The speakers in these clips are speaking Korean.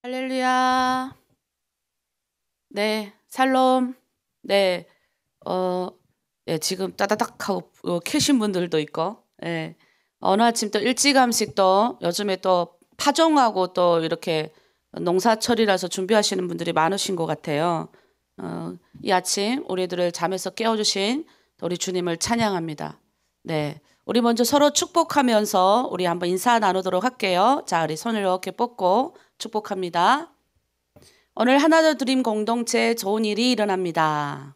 할렐루야. 네, 샬롬. 네, 네, 지금 따다닥 하고 계신 분들도 있고, 네. 어느 아침 또 일찌감치 또 요즘에 또 파종하고 또 이렇게 농사철이라서 준비하시는 분들이 많으신 것 같아요. 이 아침 우리들을 잠에서 깨워주신 우리 주님을 찬양합니다. 네, 우리 먼저 서로 축복하면서 우리 한번 인사 나누도록 할게요. 자, 우리 손을 이렇게 뻗고 축복합니다. 오늘 하나 드림 공동체에 좋은 일이 일어납니다.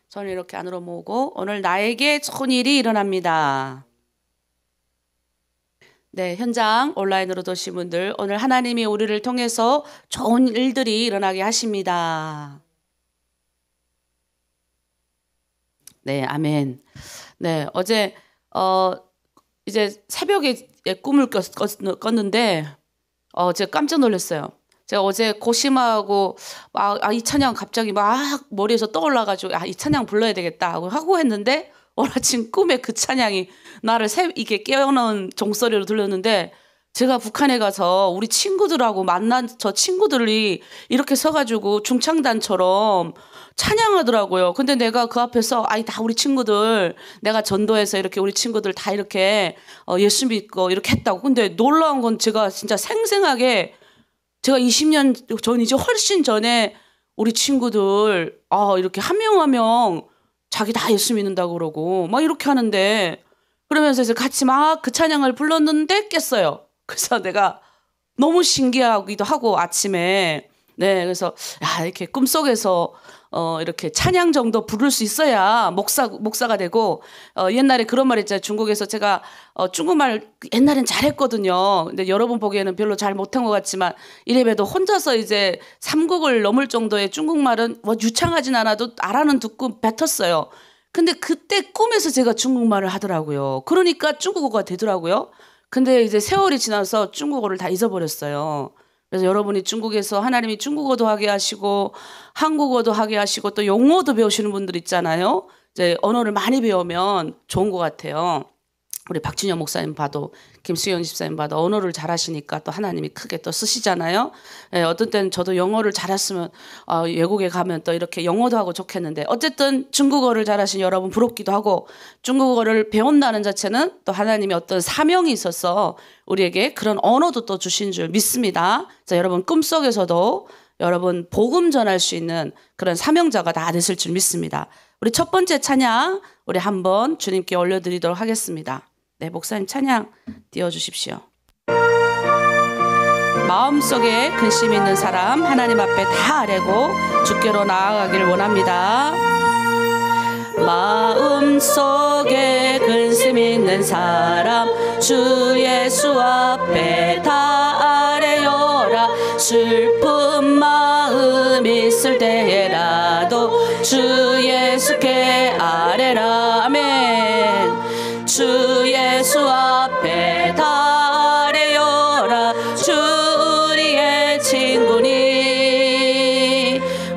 손을 이렇게 안으로 모으고 오늘 나에게 좋은 일이 일어납니다. 네, 현장 온라인으로 도신 분들 오늘 하나님이 우리를 통해서 좋은 일들이 일어나게 하십니다. 네, 아멘. 네, 어제 이제 새벽에 꿈을 꿨는데 제가 깜짝 놀랐어요. 제가 어제 고심하고 이 찬양 갑자기 막 머리에서 떠올라가지고 이 찬양 불러야 되겠다 하고 했는데 오늘 아침 꿈에 그 찬양이 나를 이게 깨어놓은 종소리로 들렸는데 제가 북한에 가서 우리 친구들하고 만난 저 친구들이 이렇게 서가지고 중창단처럼 찬양하더라고요. 근데 내가 그 앞에서 다 우리 친구들 내가 전도해서 이렇게 우리 친구들 다 이렇게 예수 믿고 이렇게 했다고. 근데 놀라운 건 제가 진짜 생생하게 제가 20년 전이죠. 훨씬 전에 우리 친구들 이렇게 한 명 한 명 자기 다 예수 믿는다고 그러고 막 이렇게 하는데 그러면서 이제 같이 막 그 찬양을 불렀는데 깼어요. 그래서 내가 너무 신기하기도 하고 아침에 네 그래서 이렇게 꿈속에서 이렇게 찬양 정도 부를 수 있어야 목사가 되고 옛날에 그런 말 있잖아요. 중국에서 제가 중국말 옛날엔 잘했거든요. 근데 여러분 보기에는 별로 잘 못한 것 같지만 이래봬도 혼자서 이제 3국을 넘을 정도의 중국말은 유창하진 않아도 알아는 듣고 뱉었어요. 근데 그때 꿈에서 제가 중국말을 하더라고요. 그러니까 중국어가 되더라고요. 근데 이제 세월이 지나서 중국어를 다 잊어버렸어요. 그래서 여러분이 중국에서 하나님이 중국어도 하게 하시고 한국어도 하게 하시고 또 영어도 배우시는 분들 있잖아요. 이제 언어를 많이 배우면 좋은 것 같아요. 우리 박진영 목사님 봐도 김수영 집사님 봐도 언어를 잘하시니까 또 하나님이 크게 또 쓰시잖아요. 네, 어떤 때는 저도 영어를 잘했으면 외국에 가면 또 이렇게 영어도 하고 좋겠는데 어쨌든 중국어를 잘하신 여러분 부럽기도 하고 중국어를 배운다는 자체는 또 하나님이 어떤 사명이 있어서 우리에게 그런 언어도 또 주신 줄 믿습니다. 자, 여러분 꿈속에서도 여러분 복음 전할 수 있는 그런 사명자가 다 됐을 줄 믿습니다. 우리 첫 번째 찬양 우리 한번 주님께 올려드리도록 하겠습니다. 네, 목사님 찬양 띄워주십시오. 마음속에 근심 있는 사람 하나님 앞에 다 아뢰고 주께로 나아가길 원합니다. 마음속에 근심 있는 사람 주 예수 앞에 다 아뢰어라. 슬픈 마음 있을 때에라도 주 예수께 아뢰라. 아멘. 주 예수 앞에 다 아뢰어라. 주 우리의 친구니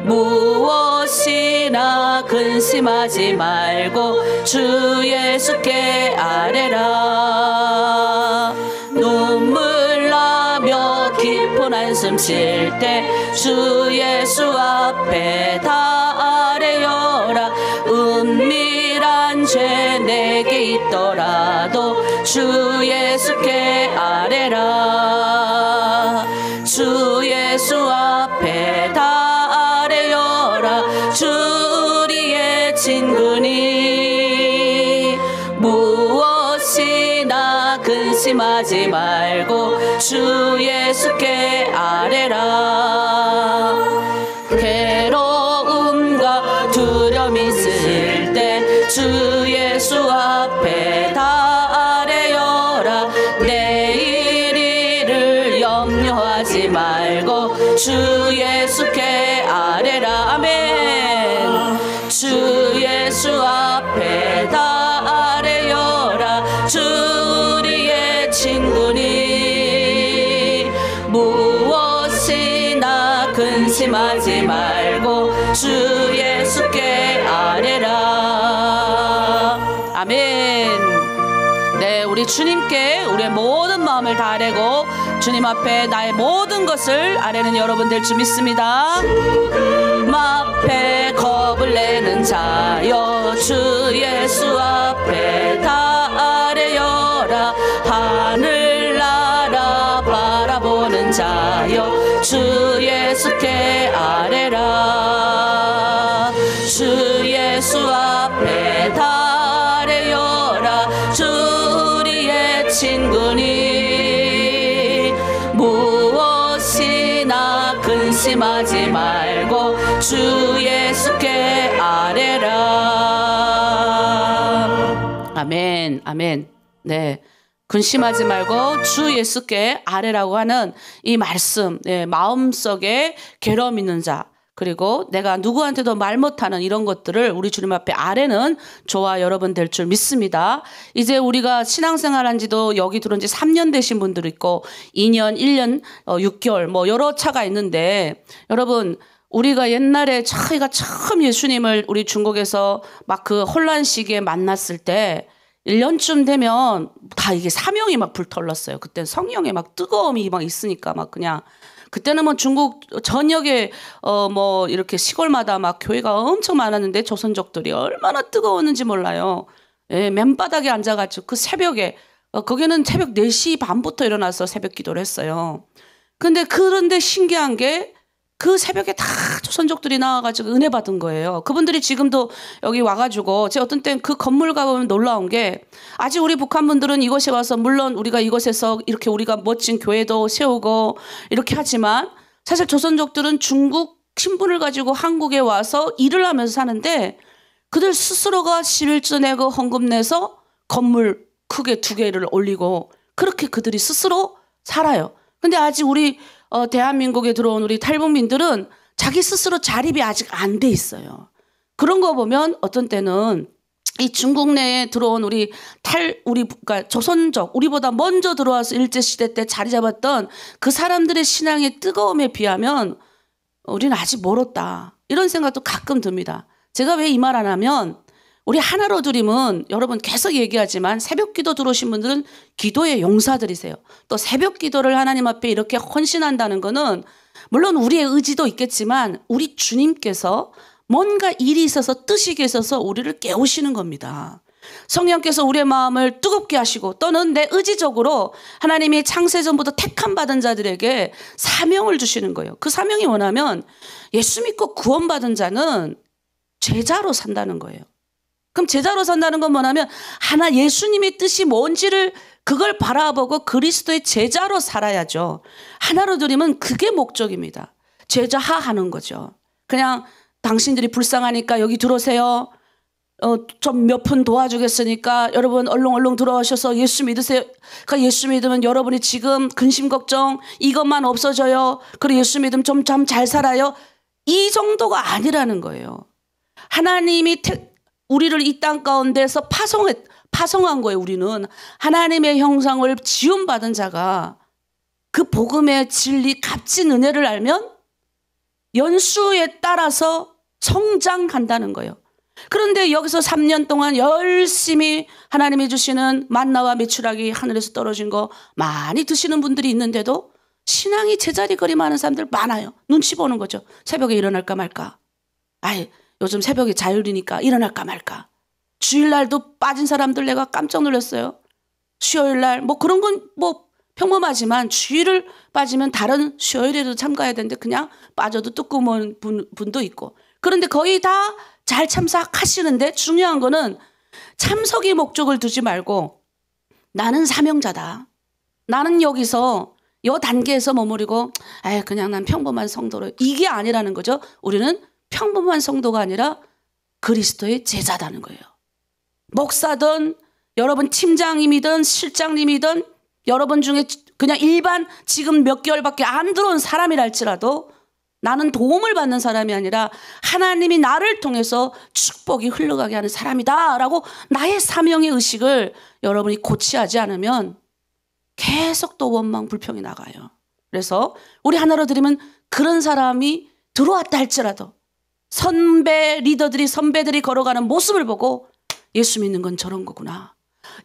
무엇이나 근심하지 말고 주 예수께 아뢰라. 눈물 나며 깊은 한숨 쉴 때 주 예수 앞에 다 아뢰어라. 은밀한 죄 내게 있더라도 주 예수께 아뢰라. 주 예수 앞에 다 아뢰어라. 주 우리의 친구니 무엇이나 근심하지 말고 주 예수께 아뢰라. 괴로움과 두려움 있을 때 주 예수 앞에 다 아뢰어라. 내일 일을 염려하지 말고 주 예수께 아뢰라. 아멘. 주 예수 앞에 다 아뢰어라. 주 우리의 친구니 무엇이나 근심하지 말고 주 예수께 아뢰라. 아멘. 네, 우리 주님께 우리의 모든 마음을 다 아뢰고 주님 앞에 나의 모든 것을 아뢰는 여러분 될 줄 믿습니다. 앞에 겁을 내는 자여 주 예수 앞에 다 아뢰어라. 하늘나라 바라보는 자여 주 예수께 아뢰라. 주 예수 앞에 다 아뢰어라. 주 우리의 친구니 무엇이나 근심하지 말고 주 예수께 아뢰라. 아멘, 아멘. 네, 근심하지 말고 주 예수께 아뢰라고 하는 이 말씀, 네, 마음속에 괴로움 있는 자, 그리고 내가 누구한테도 말 못하는 이런 것들을 우리 주님 앞에 아뢰는 저와 여러분 될 줄 믿습니다. 이제 우리가 신앙생활한 지도 여기 들어온 지 3년 되신 분들 있고 2년, 1년, 6개월 뭐 여러 차가 있는데 여러분 우리가 옛날에 저희가 처음 예수님을 우리 중국에서 막 그 혼란 시기에 만났을 때 1년쯤 되면 다 이게 사명이 막 불털렀어요. 그때 성령에 막 뜨거움이 막 있으니까 막 그냥 그때는 뭐 중국 전역에 뭐 이렇게 시골마다 막 교회가 엄청 많았는데 조선족들이 얼마나 뜨거웠는지 몰라요. 예, 맨바닥에 앉아가지고 그 새벽에 거기는 새벽 4시 반부터 일어나서 새벽 기도를 했어요. 그런데 신기한 게 그 새벽에 다 조선족들이 나와가지고 은혜 받은 거예요. 그분들이 지금도 여기 와가지고 제가 어떤 땐 그 건물 가보면 놀라운 게 아직 우리 북한 분들은 이곳에 와서 물론 우리가 이곳에서 이렇게 우리가 멋진 교회도 세우고 이렇게 하지만 사실 조선족들은 중국 신분을 가지고 한국에 와서 일을 하면서 사는데 그들 스스로가 11조 내고 헌금 내서 건물 크게 2개를 올리고 그렇게 그들이 스스로 살아요. 근데 아직 우리 대한민국에 들어온 우리 탈북민들은 자기 스스로 자립이 아직 안 돼 있어요. 그런 거 보면 어떤 때는 이 중국 내에 들어온 그러니까 조선족, 우리보다 먼저 들어와서 일제시대 때 자리 잡았던 그 사람들의 신앙의 뜨거움에 비하면 우리는 아직 멀었다. 이런 생각도 가끔 듭니다. 제가 왜 이 말 안 하면 우리 하나로 드림은 여러분 계속 얘기하지만 새벽 기도 들어오신 분들은 기도의 용사들이세요. 또 새벽 기도를 하나님 앞에 이렇게 헌신한다는 거는 물론 우리의 의지도 있겠지만 우리 주님께서 뭔가 일이 있어서 뜻이 계셔서 우리를 깨우시는 겁니다. 성령께서 우리의 마음을 뜨겁게 하시고 또는 내 의지적으로 하나님이 창세전부터 택함 받은 자들에게 사명을 주시는 거예요. 그 사명이 뭐냐면 예수 믿고 구원받은 자는 제자로 산다는 거예요. 그럼 제자로 산다는 건 뭐냐면 하나 예수님의 뜻이 뭔지를 그걸 바라보고 그리스도의 제자로 살아야죠. 하나로 드리면 그게 목적입니다. 제자하하는 거죠. 그냥 당신들이 불쌍하니까 여기 들어오세요. 좀 몇 푼 도와주겠으니까 여러분 얼렁얼렁 들어오셔서 예수 믿으세요. 그러니까 예수 믿으면 여러분이 지금 근심 걱정 이것만 없어져요. 그리고 예수 믿으면 좀 잘 살아요. 이 정도가 아니라는 거예요. 하나님이 우리를 이 땅 가운데서 파송한 거예요. 우리는 하나님의 형상을 지음받은 자가 그 복음의 진리 값진 은혜를 알면 연수에 따라서 성장한다는 거예요. 그런데 여기서 3년 동안 열심히 하나님이 주시는 만나와 메추라기 하늘에서 떨어진 거 많이 드시는 분들이 있는데도 신앙이 제자리 걸음하는 사람들 많아요. 눈치 보는 거죠. 새벽에 일어날까 말까. 요즘 새벽에 자율이니까 일어날까 말까. 주일날도 빠진 사람들 내가 깜짝 놀랐어요. 수요일날 뭐 그런 건 뭐 평범하지만 주일을 빠지면 다른 수요일에도 참가해야 되는데 그냥 빠져도 뜨거운 분도 있고. 그런데 거의 다 잘 참석하시는데 중요한 거는 참석의 목적을 두지 말고 나는 사명자다. 나는 여기서 이 단계에서 머무르고 그냥 난 평범한 성도로 이게 아니라는 거죠. 우리는 평범한 성도가 아니라 그리스도의 제자다는 거예요. 목사든 여러분 팀장님이든 실장님이든 여러분 중에 그냥 일반 지금 몇 개월밖에 안 들어온 사람이랄지라도 나는 도움을 받는 사람이 아니라 하나님이 나를 통해서 축복이 흘러가게 하는 사람이다 라고 나의 사명의 의식을 여러분이 고치하지 않으면 계속 또 원망 불평이 나가요. 그래서 우리 하나로 드리면 그런 사람이 들어왔다 할지라도 선배들이 걸어가는 모습을 보고 예수 믿는 건 저런 거구나.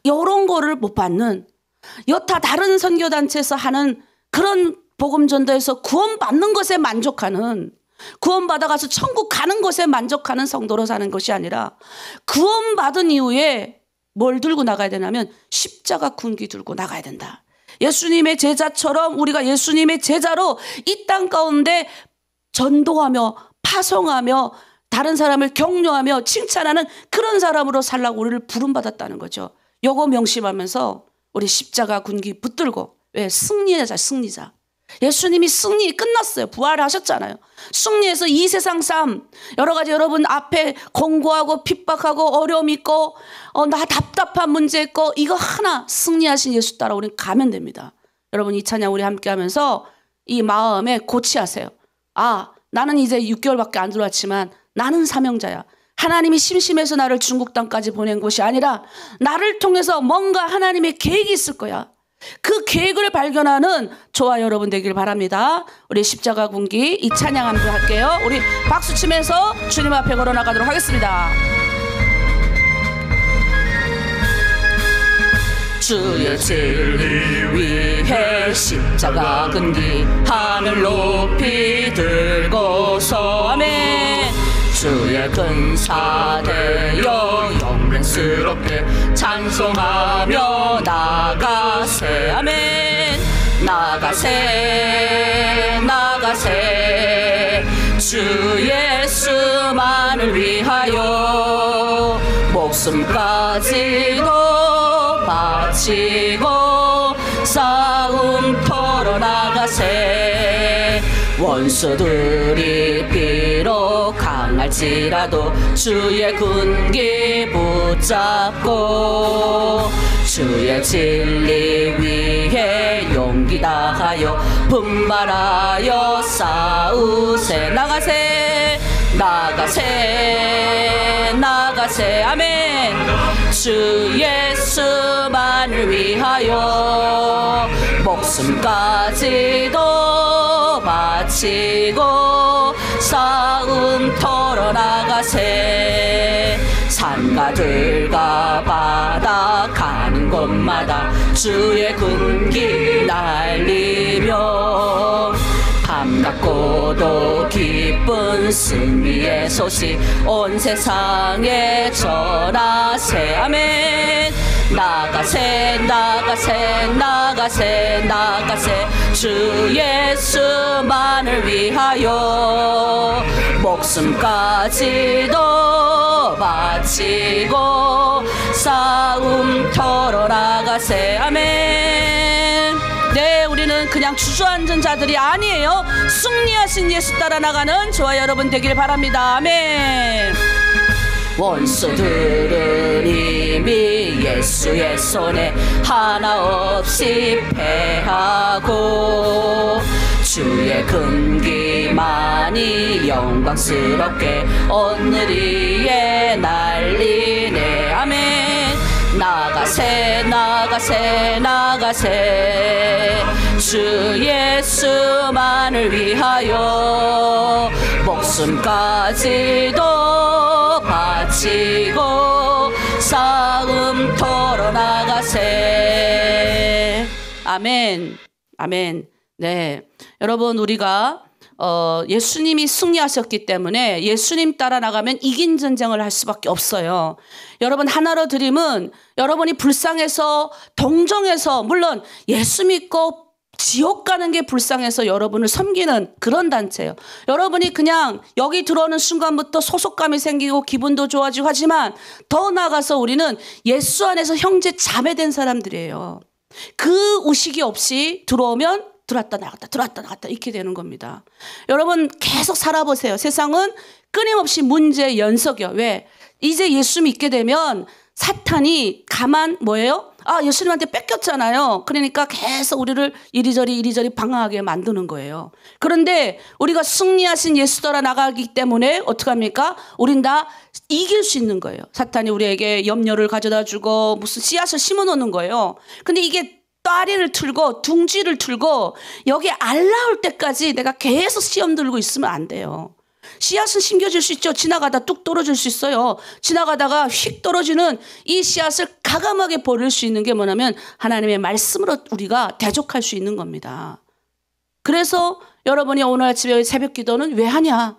이런 거를 못 받는, 여타 다른 선교단체에서 하는 그런 복음전도에서 구원받는 것에 만족하는, 구원받아가서 천국 가는 것에 만족하는 성도로 사는 것이 아니라 구원받은 이후에 뭘 들고 나가야 되냐면 십자가 군기 들고 나가야 된다. 예수님의 제자처럼 우리가 예수님의 제자로 이 땅 가운데 전도하며 파송하며 다른 사람을 격려하며 칭찬하는 그런 사람으로 살라고 우리를 부름받았다는 거죠. 요거 명심하면서 우리 십자가 군기 붙들고, 왜? 승리자, 승리자. 예수님이 승리 끝났어요. 부활하셨잖아요. 승리해서 이 세상 삶, 여러 가지 여러분 앞에 공고하고 핍박하고 어려움 있고 나 답답한 문제 있고 이거 하나 승리하신 예수 따라 우리는 가면 됩니다. 여러분 이 찬양 우리 함께 하면서 이 마음에 고치하세요. 아, 나는 이제 6개월밖에 안 들어왔지만 나는 사명자야. 하나님이 심심해서 나를 중국 땅까지 보낸 것이 아니라 나를 통해서 뭔가 하나님의 계획이 있을 거야. 그 계획을 발견하는 저와 여러분 되길 바랍니다. 우리 십자가 군기 이 찬양 함께 할게요. 우리 박수 치면서 주님 앞에 걸어 나가도록 하겠습니다. 주의 진리 위해 십자가 군기 하늘 높이 들고서 아멘. 주의 근사 되어 영광스럽게 찬송하며 나가세 아멘. 나가세 나가세 주 예수만을 위하여 목숨까지도 바치고 싸움터로 나가세. 원수들이 비록 강할지라도 주의 군기 붙잡고 주의 진리 위해 용기 다하여 분발하여 싸우세. 나가세 나가세 나가세 아멘. 주 예수만을 위하여 목숨까지도 바치고 싸움터로 나가세. 산과 들과 바다 가는 곳마다 주의 군기 날리며 반갑고도 기쁜 승리의 소식 온 세상에 전하세 아멘. 나가세 나가세 나가세 나가세 주 예수만을 위하여 목숨까지도 바치고 싸움터로 나가세 아멘. 네, 우리는 그냥 주저앉은 자들이 아니에요. 승리하신 예수 따라 나가는 저와 여러분 되길 바랍니다. 아멘. 원수들은 이미 예수의 손에 하나 없이 패하고 주의 근기만이 영광스럽게 오늘 위에 날리네 아멘. 나가세 나가세 나가세 주 예수만을 위하여 목숨까지도 바치고 싸움터로 나가세 아멘 아멘. 네, 여러분 우리가 예수님이 승리하셨기 때문에 예수님 따라 나가면 이긴 전쟁을 할 수밖에 없어요. 여러분 하나로 드림은 여러분이 불쌍해서 동정해서 물론 예수 믿고 지옥 가는 게 불쌍해서 여러분을 섬기는 그런 단체예요. 여러분이 그냥 여기 들어오는 순간부터 소속감이 생기고 기분도 좋아지고 하지만 더 나아가서 우리는 예수 안에서 형제 자매된 사람들이에요. 그 의식이 없이 들어오면 들어왔다 나갔다 들어왔다 나갔다 이렇게 되는 겁니다. 여러분 계속 살아보세요. 세상은 끊임없이 문제 연속이요. 왜? 이제 예수 믿게 되면 사탄이 가만 뭐예요? 아, 예수님한테 뺏겼잖아요. 그러니까 계속 우리를 이리저리 방황하게 만드는 거예요. 그런데 우리가 승리하신 예수 따라 나가기 때문에 어떡합니까? 우린 다 이길 수 있는 거예요. 사탄이 우리에게 염려를 가져다 주고 무슨 씨앗을 심어 놓는 거예요. 근데 이게 따리를 틀고 둥지를 틀고 여기 알 나올 때까지 내가 계속 시험 들고 있으면 안 돼요. 씨앗은 심겨질 수 있죠. 지나가다 뚝 떨어질 수 있어요. 지나가다가 휙 떨어지는 이 씨앗을 가감하게 버릴 수 있는 게 뭐냐면 하나님의 말씀으로 우리가 대적할 수 있는 겁니다. 그래서 여러분이 오늘 아침에 새벽 기도는 왜 하냐?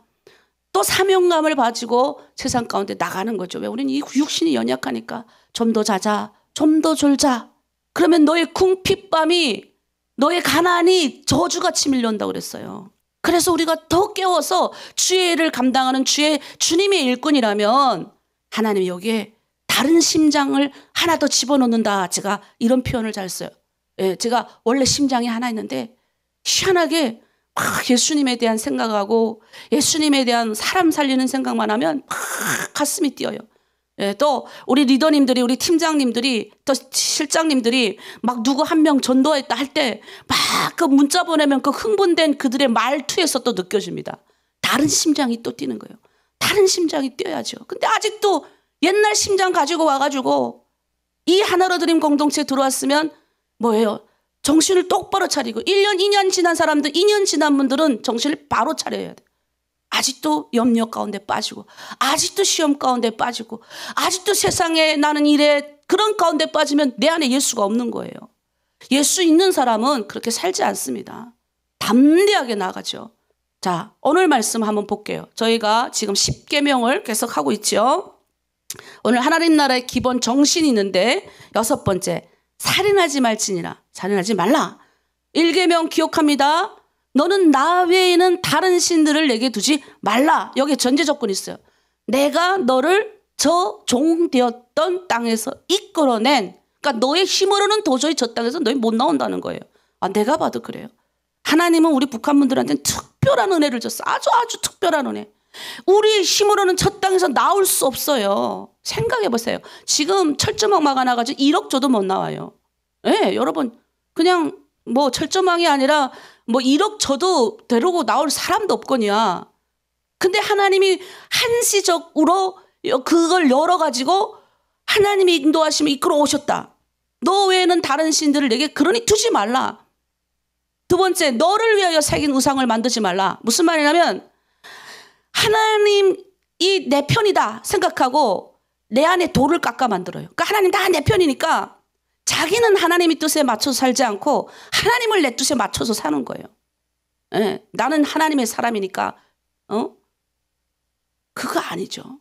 또 사명감을 가지고 세상 가운데 나가는 거죠. 왜? 우리는 이 육신이 연약하니까 좀 더 자자, 좀 더 졸자. 그러면 너의 궁핍밤이, 너의 가난이 저주같이 밀려온다고 그랬어요. 그래서 우리가 더 깨워서 주의 일을 감당하는 주님의 일꾼이라면 하나님이 여기에 다른 심장을 하나 더 집어넣는다. 제가 이런 표현을 잘 써요. 예, 제가 원래 심장이 하나 있는데 희한하게 막 예수님에 대한 생각하고 예수님에 대한 사람 살리는 생각만 하면 막 가슴이 뛰어요. 예, 또 우리 리더님들이, 우리 팀장님들이, 또 실장님들이 막 누구 한 명 전도했다 할 때 막 그 문자 보내면 그 흥분된 그들의 말투에서 또 느껴집니다. 다른 심장이 또 뛰는 거예요. 다른 심장이 뛰어야죠. 근데 아직도 옛날 심장 가지고 와가지고 이 하나로 드림 공동체에 들어왔으면 뭐예요? 정신을 똑바로 차리고 1년, 2년 지난 사람들, 2년 지난 분들은 정신을 바로 차려야 돼. 아직도 염려 가운데 빠지고 아직도 시험 가운데 빠지고 아직도 세상에 나는 이래 그런 가운데 빠지면 내 안에 예수가 없는 거예요. 예수 있는 사람은 그렇게 살지 않습니다. 담대하게 나가죠. 자, 오늘 말씀 한번 볼게요. 저희가 지금 10계명을 계속 하고 있죠. 오늘 하나님 나라의 기본 정신이 있는데 6번째, 살인하지 말지니라. 살인하지 말라. 1계명 기억합니다. 너는 나 외에는 다른 신들을 내게 두지 말라. 여기에 전제 조건이 있어요. 내가 너를 저 종되었던 땅에서 이끌어낸, 그러니까 너의 힘으로는 도저히 저 땅에서 너희 못 나온다는 거예요. 아, 내가 봐도 그래요. 하나님은 우리 북한 분들한테는 특별한 은혜를 줬어. 아주 특별한 은혜. 우리의 힘으로는 저 땅에서 나올 수 없어요. 생각해 보세요. 지금 철조망 막아놔가지고 1억 줘도 못 나와요. 네, 여러분 그냥 뭐 철조망이 아니라 뭐 1억 줘도 데리고 나올 사람도 없거니와. 근데 하나님이 한시적으로 그걸 열어가지고 하나님이 인도하시면 이끌어 오셨다. 너 외에는 다른 신들을 내게 그러니 두지 말라. 두 번째, 너를 위하여 새긴 우상을 만들지 말라. 무슨 말이냐면 하나님이 내 편이다 생각하고 내 안에 돌을 깎아 만들어요. 그러니까 하나님 다 내 편이니까 자기는 하나님의 뜻에 맞춰서 살지 않고 하나님을 내 뜻에 맞춰서 사는 거예요. 예, 나는 하나님의 사람이니까 그거 아니죠.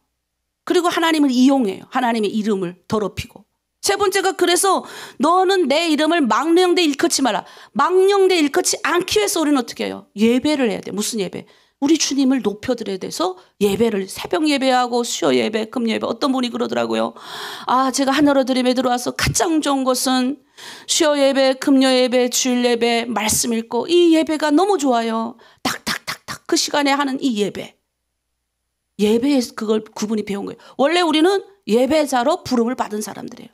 그리고 하나님을 이용해요. 하나님의 이름을 더럽히고. 세 번째가 그래서 너는 내 이름을 망령되이 일컫지 마라. 망령되이 일컫지 않기 위해서 우리는 어떻게 해요? 예배를 해야 돼. 무슨 예배? 우리 주님을 높여드려야 돼서 예배를, 새벽 예배하고 수요 예배, 금 예배. 어떤 분이 그러더라고요. 아, 제가 하나로 드림에 들어와서 가장 좋은 것은 수요 예배, 금요 예배, 주일 예배, 말씀 읽고 이 예배가 너무 좋아요. 탁탁탁탁 그 시간에 하는 이 예배. 예배에서 그걸 그분이 배운 거예요. 원래 우리는 예배자로 부름을 받은 사람들이에요.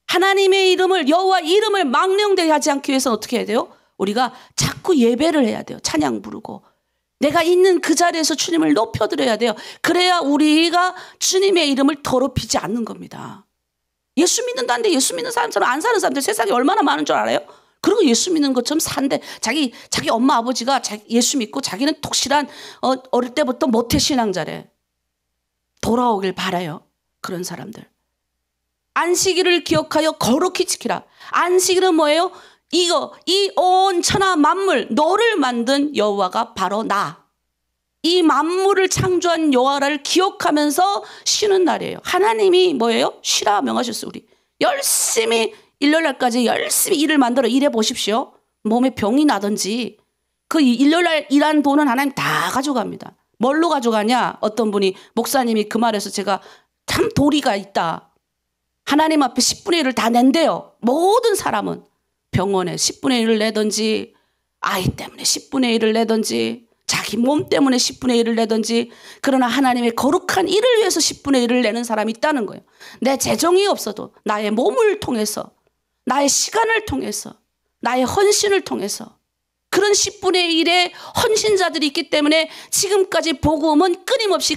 하나님의 이름을, 여호와 이름을 망령되게 하지 않기 위해서 어떻게 해야 돼요? 우리가 자꾸 예배를 해야 돼요. 찬양 부르고. 내가 있는 그 자리에서 주님을 높여드려야 돼요. 그래야 우리가 주님의 이름을 더럽히지 않는 겁니다. 예수 믿는다는데 예수 믿는 사람처럼 안 사는 사람들 세상에 얼마나 많은 줄 알아요? 그리고 예수 믿는 것처럼 산대. 자기 엄마 아버지가 예수 믿고 자기는 독실한 어릴 때부터 모태신앙자래. 돌아오길 바라요. 그런 사람들. 안식일을 기억하여 거룩히 지키라. 안식일은 뭐예요? 이 온 천하 만물, 너를 만든 여호와가 바로 나. 이 만물을 창조한 여호와를 기억하면서 쉬는 날이에요. 하나님이 뭐예요? 쉬라 명하셨어요. 우리 열심히 일요일날까지 열심히 일을 만들어 일해 보십시오. 몸에 병이 나든지 그 일요일날 일한 돈은 하나님 다 가져갑니다. 뭘로 가져가냐? 어떤 분이 목사님이 그 말에서 제가 참 도리가 있다. 하나님 앞에 10분의 1을 다 낸대요. 모든 사람은 병원에 10분의 1을 내든지 아이 때문에 10분의 1을 내든지 자기 몸 때문에 10분의 1을 내든지, 그러나 하나님의 거룩한 일을 위해서 10분의 1을 내는 사람이 있다는 거예요. 내 재정이 없어도 나의 몸을 통해서, 나의 시간을 통해서, 나의 헌신을 통해서 그런 10분의 1의 헌신자들이 있기 때문에 지금까지 복음은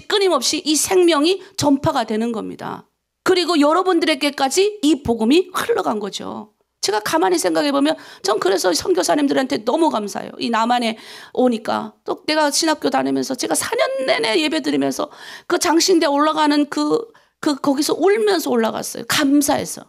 끊임없이 이 생명이 전파가 되는 겁니다. 그리고 여러분들에게까지 이 복음이 흘러간 거죠. 제가 가만히 생각해 보면 전 그래서 선교사님들한테 너무 감사해요. 이 남한에 오니까 또 내가 신학교 다니면서 제가 4년 내내 예배 드리면서 그 장신대 올라가는 거기서 울면서 올라갔어요. 감사해서.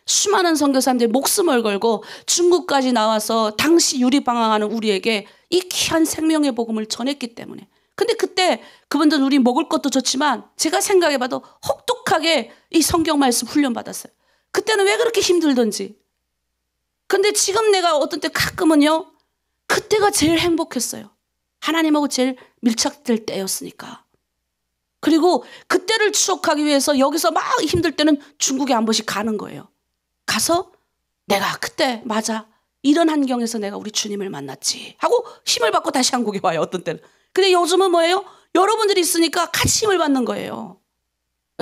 수많은 선교사님들이 목숨을 걸고 중국까지 나와서 당시 유리방황하는 우리에게 이 귀한 생명의 복음을 전했기 때문에. 근데 그때 그분들은 우리 먹을 것도 좋지만 제가 생각해봐도 혹독하게 이 성경 말씀 훈련받았어요. 그때는 왜 그렇게 힘들던지. 근데 지금 내가 어떤 때 가끔은요, 그때가 제일 행복했어요. 하나님하고 제일 밀착될 때였으니까. 그리고 그때를 추억하기 위해서 여기서 막 힘들 때는 중국에 한 번씩 가는 거예요. 가서 내가 그때 맞아 이런 환경에서 내가 우리 주님을 만났지 하고 힘을 받고 다시 한국에 와요. 어떤 때는. 근데 요즘은 뭐예요? 여러분들이 있으니까 같이 힘을 받는 거예요.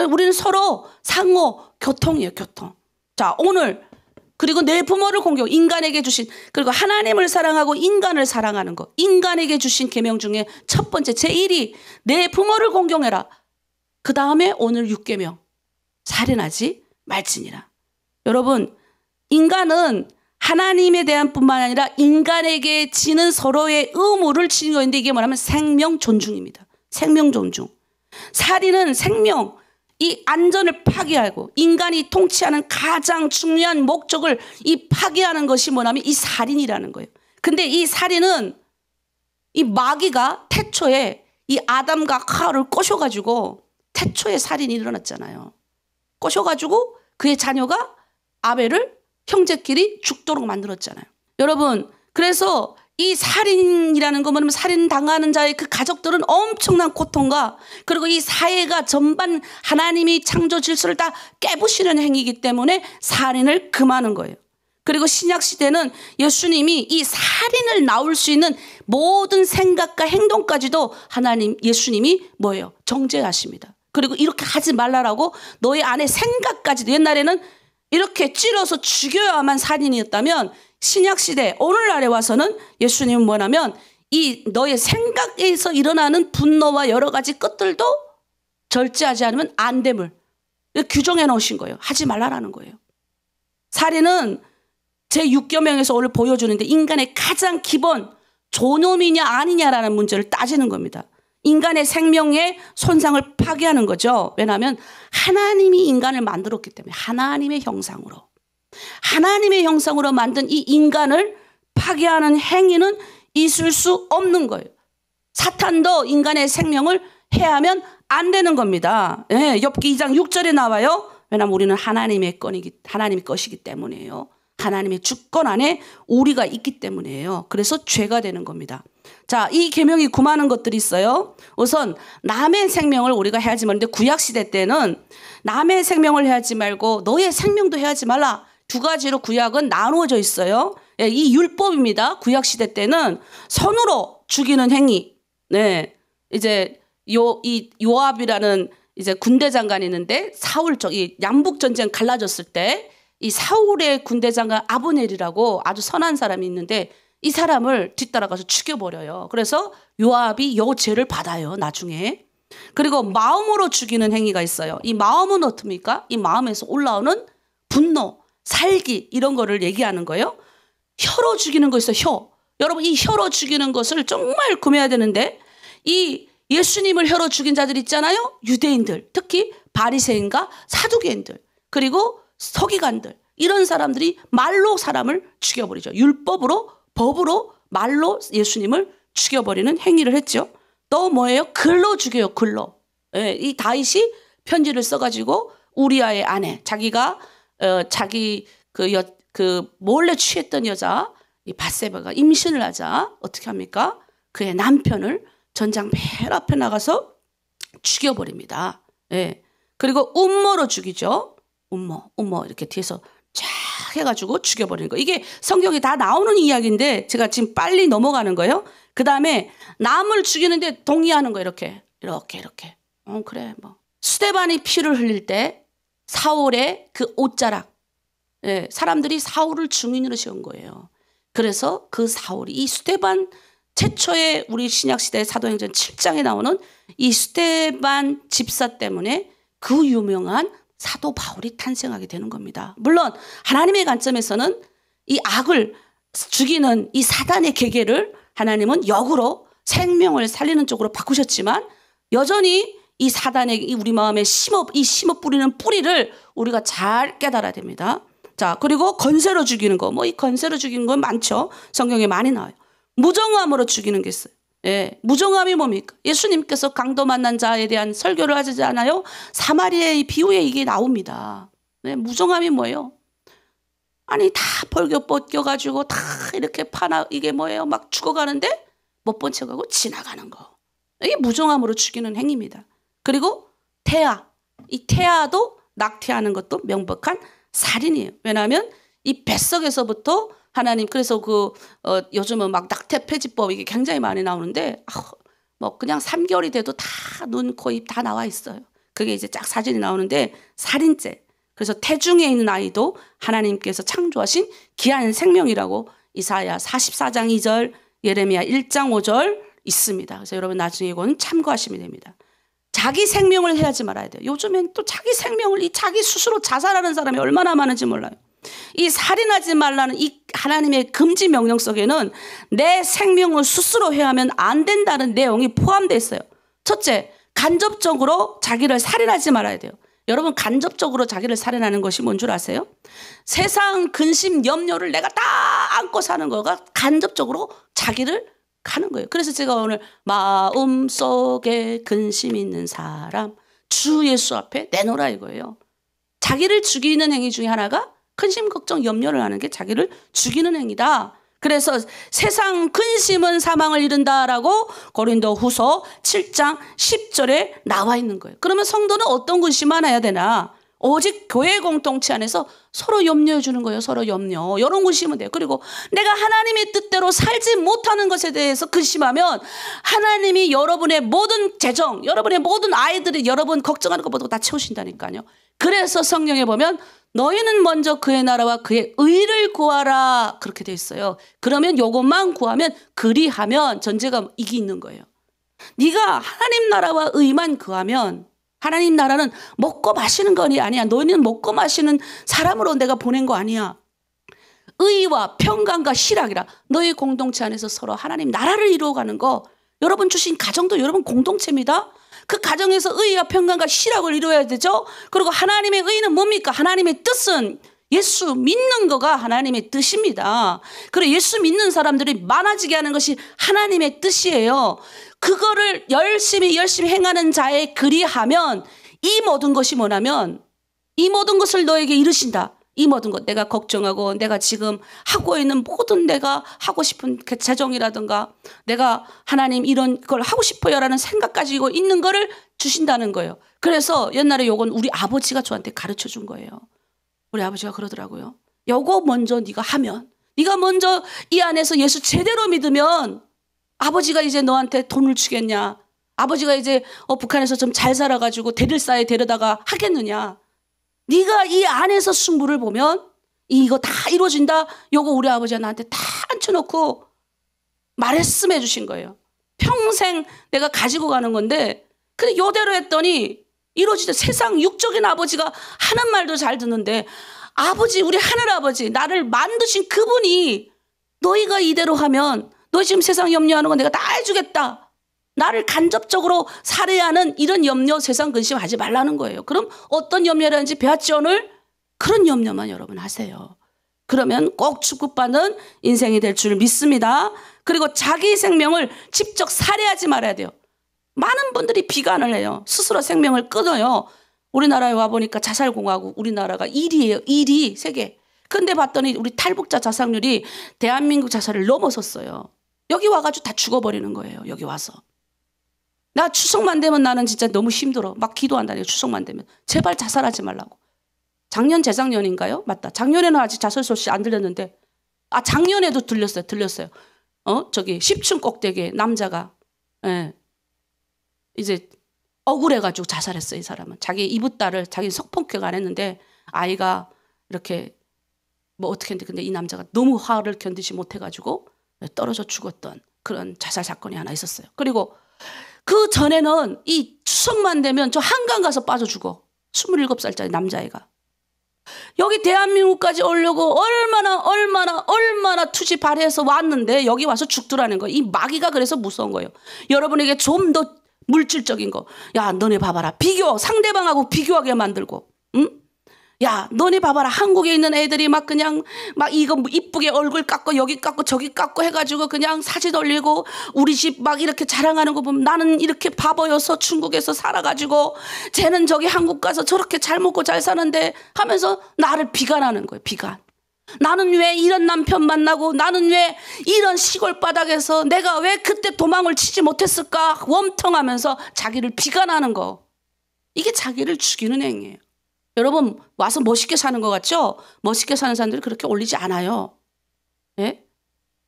우리는 서로 상호 교통이에요. 교통. 자, 오늘 그리고 내 부모를 공경, 인간에게 주신, 그리고 하나님을 사랑하고 인간을 사랑하는 것, 인간에게 주신 계명 중에 첫 번째 제1이 내 부모를 공경해라. 그 다음에 오늘 6계명 살인하지 말지니라. 여러분, 인간은 하나님에 대한 뿐만 아니라 인간에게 지는 서로의 의무를 지는 것인데 이게 뭐냐면 생명 존중입니다. 생명 존중. 살인은 생명, 이 안전을 파괴하고 인간이 통치하는 가장 중요한 목적을 이 파괴하는 것이 뭐냐면 이 살인이라는 거예요. 근데 이 살인은 이 마귀가 태초에 이 아담과 하와를 꼬셔가지고 태초에 살인이 일어났잖아요. 꼬셔가지고 그의 자녀가 아벨을 형제끼리 죽도록 만들었잖아요. 여러분, 그래서 이 살인이라는 거 뭐냐면 살인 당하는 자의 그 가족들은 엄청난 고통과 그리고 이 사회가 전반 하나님이 창조 질서를 다 깨부시는 행위이기 때문에 살인을 금하는 거예요. 그리고 신약 시대는 예수님이 이 살인을 나올 수 있는 모든 생각과 행동까지도 예수님이 뭐예요? 정죄하십니다. 그리고 이렇게 하지 말라라고 너의 안에 생각까지도 옛날에는 이렇게 찔러서 죽여야만 살인이었다면 신약시대 오늘날에 와서는 예수님은 뭐냐면 이 너의 생각에서 일어나는 분노와 여러 가지 것들도 절제하지 않으면 안 됨을 규정해 놓으신 거예요. 하지 말라라는 거예요. 살인은 제6계명에서 오늘 보여주는데 인간의 가장 기본 존엄이냐 아니냐라는 문제를 따지는 겁니다. 인간의 생명의 손상을 파괴하는 거죠. 왜냐하면 하나님이 인간을 만들었기 때문에 하나님의 형상으로 만든 이 인간을 파괴하는 행위는 있을 수 없는 거예요. 사탄도 인간의 생명을 해하면 안 되는 겁니다. 네, 욥기 2장 6절에 나와요. 왜냐하면 우리는 하나님의 것이기 때문이에요. 하나님의 주권 안에 우리가 있기 때문이에요. 그래서 죄가 되는 겁니다. 자, 이 계명이 금하는 것들이 있어요. 우선 남의 생명을 우리가 해하지 말는데 구약시대 때는 남의 생명을 해하지 말고 너의 생명도 해하지 말라. 두 가지로 구약은 나누어져 있어요. 이 율법입니다. 구약시대 때는 손으로 죽이는 행위. 네. 이제 이 요압이라는 이제 군대 장관이 있는데 사울 이 양북 전쟁 갈라졌을 때 이 사울의 군대 장관 아브넬이라고 아주 선한 사람이 있는데 이 사람을 뒤따라가서 죽여버려요. 그래서 요압이 요 죄를 받아요. 나중에. 그리고 마음으로 죽이는 행위가 있어요. 이 마음은 어떻습니까? 이 마음에서 올라오는 분노, 살기 이런 거를 얘기하는 거예요. 혀로 죽이는 거 있어요. 혀. 여러분 이 혀로 죽이는 것을 정말 금해야 되는데 이 예수님을 혀로 죽인 자들 있잖아요. 유대인들, 특히 바리새인과 사두개인들, 그리고 서기관들 이런 사람들이 말로 사람을 죽여버리죠. 율법으로 법으로 말로 예수님을 죽여버리는 행위를 했죠. 또 뭐예요? 글로 죽여요. 글로. 예, 이 다윗이 편지를 써가지고 우리아의 아내 자기가 자기 몰래 취했던 여자 이 밧세바가 임신을 하자 어떻게 합니까? 그의 남편을 전장 맨 앞에 나가서 죽여버립니다. 예. 그리고 음모로 죽이죠. 음모 이렇게 뒤에서 쫙 해가지고 죽여버리는 거. 이게 성경에 다 나오는 이야기인데 제가 지금 빨리 넘어가는 거예요. 그 다음에 남을 죽이는데 동의하는 거 이렇게. 그래 뭐. 스데반이 피를 흘릴 때 사울의 그 옷자락. 예, 사람들이 사울을 증인으로 세운 거예요. 그래서 그 사울이 이 스데반 최초의 우리 신약시대 사도행전 7장에 나오는 이 스데반 집사 때문에 그 유명한 사도 바울이 탄생하게 되는 겁니다. 물론 하나님의 관점에서는 이 악을 죽이는 이 사단의 계계를 하나님은 역으로 생명을 살리는 쪽으로 바꾸셨지만 여전히 이 사단의 우리 마음에 심어 뿌리는 뿌리를 우리가 잘 깨달아야 됩니다. 자, 그리고 건세로 죽이는 거, 뭐 이 건세로 죽이는 건 많죠. 성경에 많이 나와요. 무정함으로 죽이는 게 있어요. 예, 무정함이 뭡니까? 예수님께서 강도 만난 자에 대한 설교를 하지 않아요? 사마리아의 비유에 이게 나옵니다. 네, 무정함이 뭐예요? 아니 다 벌겨 벗겨가지고 다 이렇게 이게 뭐예요? 막 죽어가는데 못 본 척하고 지나가는 거. 이게 무정함으로 죽이는 행위입니다. 그리고 태아, 이 태아도 낙태하는 것도 명백한 살인이에요. 왜냐하면 이 뱃속에서부터 하나님, 그래서 요즘은 막 낙태 폐지법 이게 굉장히 많이 나오는데 뭐 그냥 3개월이 돼도 다 눈, 코, 입 다 나와 있어요. 그게 이제 쫙 사진이 나오는데 살인죄. 그래서 태중에 있는 아이도 하나님께서 창조하신 귀한 생명이라고 이사야 44장 2절, 예레미야 1장 5절 있습니다. 그래서 여러분 나중에 이건 참고하시면 됩니다. 자기 생명을 해야지 말아야 돼요. 요즘엔 또 자기 생명을 자기 스스로 자살하는 사람이 얼마나 많은지 몰라요. 이 살인하지 말라는 이 하나님의 금지 명령 속에는 내 생명을 스스로 해하면 안 된다는 내용이 포함되어 있어요. 첫째, 간접적으로 자기를 살인하지 말아야 돼요. 여러분 간접적으로 자기를 살인하는 것이 뭔 줄 아세요? 세상 근심 염려를 내가 다 안고 사는 거가 간접적으로 자기를 가는 거예요. 그래서 제가 오늘 마음속에 근심 있는 사람 주 예수 앞에 내놓으라 이거예요. 자기를 죽이는 행위 중에 하나가 근심 걱정 염려를 하는 게 자기를 죽이는 행위다. 그래서 세상 근심은 사망을 이룬다라고 고린도후서 7장 10절에 나와 있는 거예요. 그러면 성도는 어떤 근심만 해야 되나? 오직 교회 공동체 안에서 서로 염려해 주는 거예요. 서로 염려. 이런 근심은 돼요. 그리고 내가 하나님의 뜻대로 살지 못하는 것에 대해서 근심하면 하나님이 여러분의 모든 재정, 여러분의 모든 아이들이 여러분 걱정하는 것보다 다 채우신다니까요. 그래서 성경에 보면 너희는 먼저 그의 나라와 그의 의를 구하라 그렇게 돼 있어요. 그러면 요것만 구하면 그리하면 전제가 이게 있는 거예요. 네가 하나님 나라와 의만 구하면 하나님 나라는 먹고 마시는 거니 아니야. 너희는 먹고 마시는 사람으로 내가 보낸 거 아니야. 의와 평강과 희락이라 너희 공동체 안에서 서로 하나님 나라를 이루어가는 거 여러분 주신 가정도 여러분 공동체입니다. 그 가정에서 의와 평강과 희락을 이루어야 되죠. 그리고 하나님의 의는 뭡니까? 하나님의 뜻은 예수 믿는 거가 하나님의 뜻입니다. 그리고 예수 믿는 사람들이 많아지게 하는 것이 하나님의 뜻이에요. 그거를 열심히 행하는 자에 그리하면 이 모든 것이 뭐냐면 이 모든 것을 너에게 이루신다. 이 모든 것 내가 걱정하고 내가 지금 하고 있는 모든 내가 하고 싶은 그 재정이라든가 내가 하나님 이런 걸 하고 싶어요라는 생각 가지고 있는 거를 주신다는 거예요. 그래서 옛날에 요건 우리 아버지가 저한테 가르쳐 준 거예요. 우리 아버지가 그러더라고요. 요거 먼저 네가 하면 네가 먼저 이 안에서 예수 제대로 믿으면 아버지가 이제 너한테 돈을 주겠냐. 아버지가 이제 북한에서 좀 잘 살아가지고 대들사에 데려다가 하겠느냐. 네가 이 안에서 승부를 보면 이거 다 이루어진다. 요거 우리 아버지가 나한테 다 앉혀놓고 말씀해 주신 거예요. 평생 내가 가지고 가는 건데 근데 요대로 했더니 이루어지죠. 세상 육적인 아버지가 하는 말도 잘 듣는데 아버지 우리 하늘아버지 나를 만드신 그분이 너희가 이대로 하면 너 지금 세상 염려하는 거 내가 다 해주겠다. 나를 간접적으로 살해하는 이런 염려 세상 근심하지 말라는 거예요. 그럼 어떤 염려를 하는지 배웠지 오늘? 그런 염려만 여러분 하세요. 그러면 꼭 축복받는 인생이 될 줄 믿습니다. 그리고 자기 생명을 직접 살해하지 말아야 돼요. 많은 분들이 비관을 해요. 스스로 생명을 끊어요. 우리나라에 와보니까 자살공화국 우리나라가 1위예요. 1위 세계. 근데 봤더니 우리 탈북자 자살률이 대한민국 자살을 넘어섰어요. 여기 와가지고 다 죽어버리는 거예요. 여기 와서. 나 추석만 되면 나는 진짜 너무 힘들어. 막 기도한다니까 추석만 되면. 제발 자살하지 말라고. 작년 재작년인가요? 맞다. 작년에는 아직 자살 소식 안 들렸는데 작년에도 들렸어요. 저기 10층 꼭대기에 남자가 이제 억울해가지고 자살했어요. 이 사람은. 자기 이붓딸을 자기 성폭행 안 했는데 아이가 이렇게 뭐 어떻게 했는데 근데 이 남자가 너무 화를 견디지 못해가지고 떨어져 죽었던 그런 자살 사건이 하나 있었어요. 그리고 그 전에는 이 추석만 되면 저 한강 가서 빠져 죽어. 27살짜리 남자애가. 여기 대한민국까지 오려고 얼마나 투지 발휘해서 왔는데 여기 와서 죽더라는 거예요. 이 마귀가 그래서 무서운 거예요. 여러분에게 좀 더 물질적인 거. 야, 너네 봐봐라. 상대방하고 비교하게 만들고. 응? 야, 너네 봐봐라. 한국에 있는 애들이 막 그냥 막 이거 이쁘게 얼굴 깎고 여기 깎고 저기 깎고 해가지고 그냥 사진 올리고 우리 집 막 이렇게 자랑하는 거 보면 나는 이렇게 바보여서 중국에서 살아가지고 쟤는 저기 한국 가서 저렇게 잘 먹고 잘 사는데 하면서 나를 비관하는 거예요. 비관. 나는 왜 이런 남편 만나고 나는 왜 이런 시골 바닥에서 내가 왜 그때 도망을 치지 못했을까 웜텅하면서 자기를 비관하는 거. 이게 자기를 죽이는 행위예요. 여러분 와서 멋있게 사는 것 같죠? 멋있게 사는 사람들이 그렇게 올리지 않아요. 예?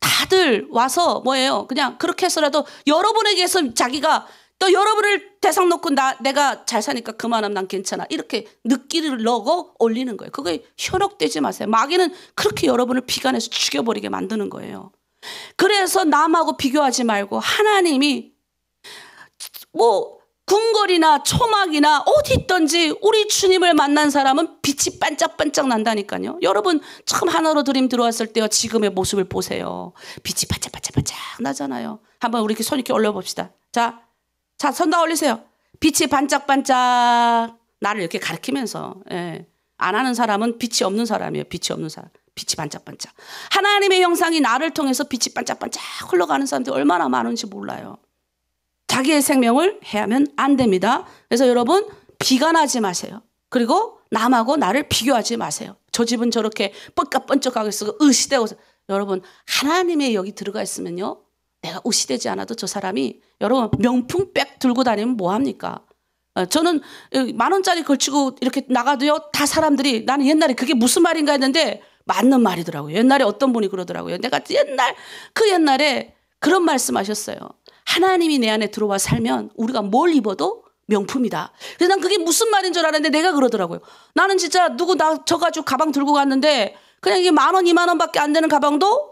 다들 와서 뭐예요? 그냥 그렇게 해서라도 여러분에게서 자기가 또 여러분을 대상 놓고 내가 잘 사니까 그만하면 난 괜찮아. 이렇게 느끼를 넣고 올리는 거예요. 그거에 현혹되지 마세요. 마귀는 그렇게 여러분을 비관해서 죽여버리게 만드는 거예요. 그래서 남하고 비교하지 말고 하나님이 뭐 궁궐이나 초막이나 어디 있든지 우리 주님을 만난 사람은 빛이 반짝반짝 난다니까요. 여러분 처음 하나로 드림 들어왔을 때요. 지금의 모습을 보세요. 빛이 반짝반짝 나잖아요. 한번 우리 이렇게 손 이렇게 올려봅시다. 자, 손 다 올리세요. 빛이 반짝반짝. 나를 이렇게 가리키면서. 예. 안 하는 사람은 빛이 없는 사람이에요. 빛이 없는 사람. 빛이 반짝반짝. 하나님의 형상이 나를 통해서 빛이 반짝반짝 흘러가는 사람들이 얼마나 많은지 몰라요. 자기의 생명을 해하면 안 됩니다. 그래서 여러분 비관하지 마세요. 그리고 남하고 나를 비교하지 마세요. 저 집은 저렇게 뻔쩍뻔쩍하게 쓰고 으시대고. 여러분 하나님의 여기 들어가 있으면요. 내가 으시되지 않아도 저 사람이 여러분 명품백 들고 다니면 뭐합니까? 저는 10,000원짜리 걸치고 이렇게 나가도요. 다 사람들이 나는 옛날에 그게 무슨 말인가 했는데 맞는 말이더라고요. 옛날에 어떤 분이 그러더라고요. 내가 옛날에 그런 말씀하셨어요. 하나님이 내 안에 들어와 살면 우리가 뭘 입어도 명품이다. 그래서 난 그게 무슨 말인 줄 알았는데 내가 그러더라고요. 나는 진짜 저 가지고 가방 들고 갔는데 그냥 이게 10,000원, 20,000원밖에 안 되는 가방도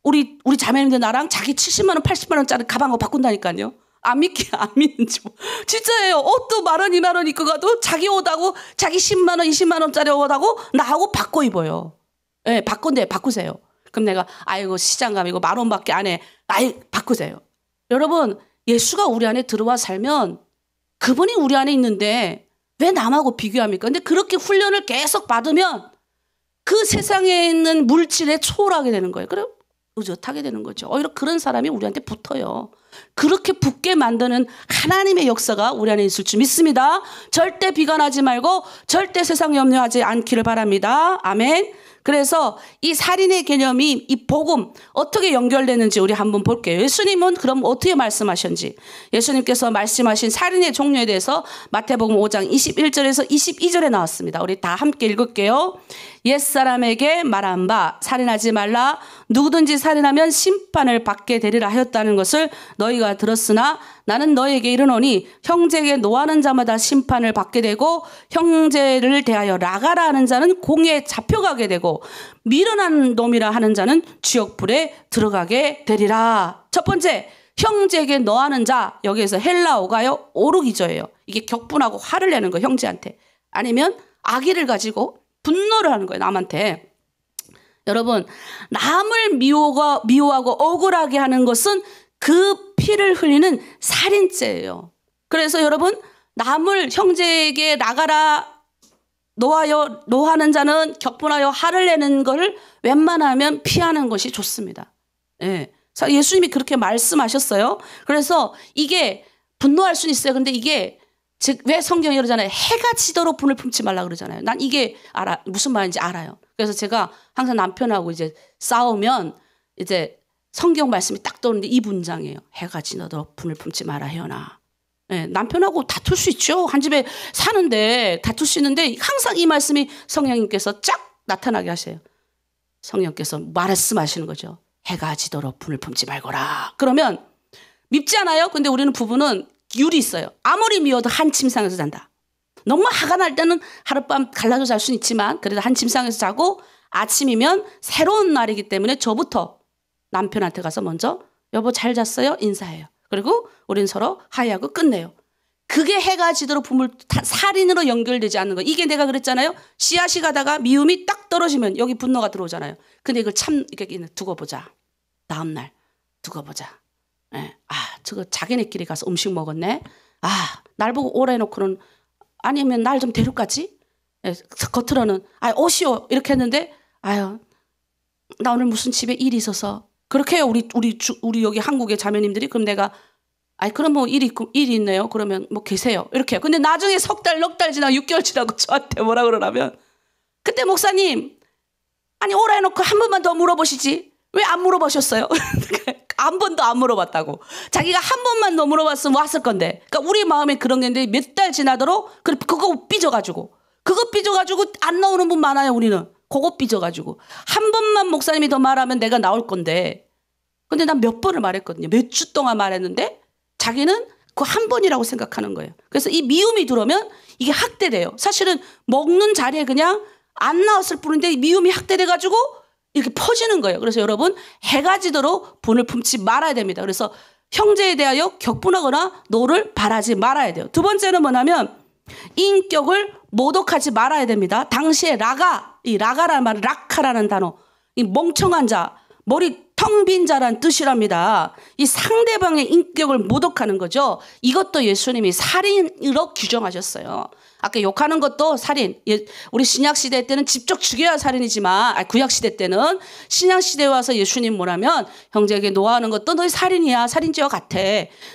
우리 자매님들 나랑 자기 70만 원, 80만 원짜리 가방하고 바꾼다니까요. 안 믿는지 뭐. 진짜예요. 옷도 10,000원, 20,000원 입고 가도 자기 옷하고 자기 10만 원, 20만 원짜리 옷하고 나하고 바꿔 입어요. 예, 바꾸세요. 그럼 내가 아이고 시장 가면 이거 10,000원밖에 안 해. 바꾸세요. 여러분 예수가 우리 안에 들어와 살면 그분이 우리 안에 있는데 왜 남하고 비교합니까? 근데 그렇게 훈련을 계속 받으면 그 세상에 있는 물질에 초월하게 되는 거예요. 그럼 의젓하게 되는 거죠. 오히려 그런 사람이 우리한테 붙어요. 그렇게 붙게 만드는 하나님의 역사가 우리 안에 있을 줄 믿습니다. 절대 비관하지 말고 절대 세상 염려하지 않기를 바랍니다. 아멘. 그래서 이 살인의 개념이 이 복음 어떻게 연결되는지 우리 한번 볼게요. 예수님은 그럼 어떻게 말씀하셨는지. 예수님께서 말씀하신 살인의 종류에 대해서 마태복음 5장 21절에서 22절에 나왔습니다. 우리 다 함께 읽을게요. 옛사람에게 말한 바 살인하지 말라. 누구든지 살인하면 심판을 받게 되리라 하였다는 것을 너희가 들었으나 나는 너희에게 이르노니 형제에게 노하는 자마다 심판을 받게 되고 형제를 대하여 라가라 하는 자는 공에 잡혀가게 되고 미련한 놈이라 하는 자는 지옥불에 들어가게 되리라. 첫 번째, 형제에게 노하는 자. 여기에서 헬라어가요 오르기저예요. 이게 격분하고 화를 내는 거 형제한테. 아니면 악의를 가지고 분노를 하는 거예요 남한테. 여러분 남을 미워하고 억울하게 하는 것은 그 피를 흘리는 살인죄예요. 그래서 여러분 남을 형제에게 나가라 노하는 자는 격분하여 화를 내는 것을 웬만하면 피하는 것이 좋습니다. 예. 예수님이 그렇게 말씀하셨어요. 그래서 이게 분노할 수는 있어요. 근데 이게 즉 왜 성경이 그러잖아요. 해가 지도록 분을 품지 말라 그러잖아요. 난 이게 무슨 말인지 알아요. 그래서 제가 항상 남편하고 이제 싸우면 이제 성경 말씀이 딱 떠오르는데 이 문장이에요. 해가 지도록 분을 품지 마라 혜연아. 네, 남편하고 다툴 수 있죠. 한 집에 사는데 다툴 수 있는데 항상 이 말씀이 성령님께서 쫙 나타나게 하세요. 성령께서 말씀하시는 거죠. 해가 지도록 분을 품지 말거라. 그러면 밉지 않아요? 근데 우리는 부부는 율이 있어요. 아무리 미워도 한 침상에서 잔다. 너무 화가 날 때는 하룻밤 갈라져 잘 수는 있지만 그래도 한 침상에서 자고 아침이면 새로운 날이기 때문에 저부터 남편한테 가서 먼저 여보 잘 잤어요? 인사해요. 그리고 우린 서로 하이하고 끝내요. 그게 해가 지도록 부물 살인으로 연결되지 않는 거. 이게 내가 그랬잖아요. 씨앗이 가다가 미움이 딱 떨어지면 여기 분노가 들어오잖아요. 근데 이걸 참 이렇게 두고 보자. 다음 날 두고 보자. 예. 아, 저거 자기네끼리 가서 음식 먹었네. 아, 날 보고 오라 해놓고는 아니면 날 좀 데려가지. 예, 겉으로는 아, 오시오 이렇게 했는데 아유, 나 오늘 무슨 집에 일이 있어서 그렇게 해요. 우리 여기 한국의 자매님들이. 그럼 내가 아이 그럼 뭐 일이 있네요. 그러면 뭐 계세요. 이렇게 해요. 근데 나중에 석 달, 넉 달 지나고 6개월 지나고 저한테 뭐라 그러냐면 그때 목사님 아니 오라 해놓고 한 번만 더 물어보시지. 왜 안 물어보셨어요? 한 번도 안 물어봤다고. 자기가 한 번만 더 물어봤으면 왔을 건데. 그러니까 우리 마음에 그런 게 있는데 몇 달 지나도록 그거 삐져가지고 안 나오는 분 많아요. 우리는 그거 삐져가지고 한 번만 목사님이 더 말하면 내가 나올 건데. 근데 난 몇 번을 말했거든요. 몇 주 동안 말했는데 자기는 그 한 번이라고 생각하는 거예요. 그래서 이 미움이 들어오면 이게 학대돼요. 사실은 먹는 자리에 그냥 안 나왔을 뿐인데 미움이 학대돼가지고 이렇게 퍼지는 거예요. 그래서 여러분 해가 지도록 분을 품지 말아야 됩니다. 그래서 형제에 대하여 격분하거나 노를 바라지 말아야 돼요. 두 번째는 뭐냐면 인격을 모독하지 말아야 됩니다. 당시에 이 라가라는 말은 라카라는 단어, 이 멍청한 자, 머리 텅 빈 자란 뜻이랍니다. 이 상대방의 인격을 모독하는 거죠. 이것도 예수님이 살인으로 규정하셨어요. 아까 욕하는 것도 살인. 우리 신약시대 때는 직접 죽여야 살인이지만 구약시대 때는 신약시대에 와서 예수님 뭐라면 형제에게 노하는 것도 너희 살인이야. 살인죄와 같아.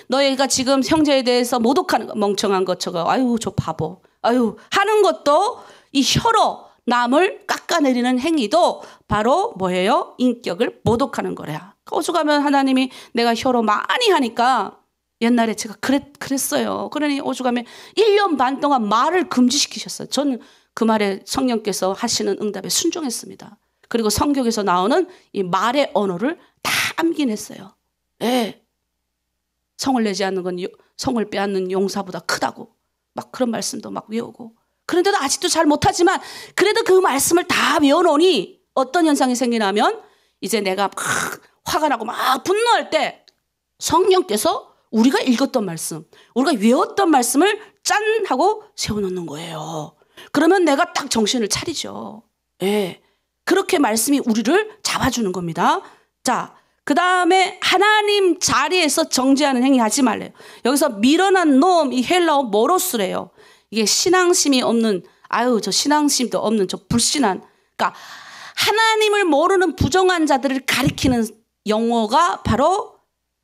너희가 지금 형제에 대해서 모독하는 거 멍청한 것 저거 아유 저 바보 아유 하는 것도 이 혀로 남을 깎아내리는 행위도 바로 뭐예요? 인격을 모독하는 거래요. 오죽하면 하나님이 내가 혀로 많이 하니까 옛날에 제가 그랬어요. 그러니 오죽하면 1년 반 동안 말을 금지시키셨어요. 저는 그 말에 성령께서 하시는 응답에 순종했습니다. 그리고 성경에서 나오는 이 말의 언어를 다 암긴 했어요. 예. 성을 내지 않는 건 성을 빼앗는 용사보다 크다고. 막 그런 말씀도 막 외우고. 그런데도 아직도 잘 못하지만 그래도 그 말씀을 다 외워놓으니 어떤 현상이 생기냐면 이제 내가 막 화가 나고 막 분노할 때 성령께서 우리가 읽었던 말씀, 우리가 외웠던 말씀을 짠 하고 세워놓는 거예요. 그러면 내가 딱 정신을 차리죠. 예. 그렇게 말씀이 우리를 잡아주는 겁니다. 자, 그 다음에 하나님 자리에서 정죄하는 행위 하지 말래요. 여기서 밀어난 놈, 이 헬라어 모로스래요. 이게 신앙심이 없는, 저 신앙심도 없는 저 불신한, 그러니까 하나님을 모르는 자들을 가리키는 영어가 바로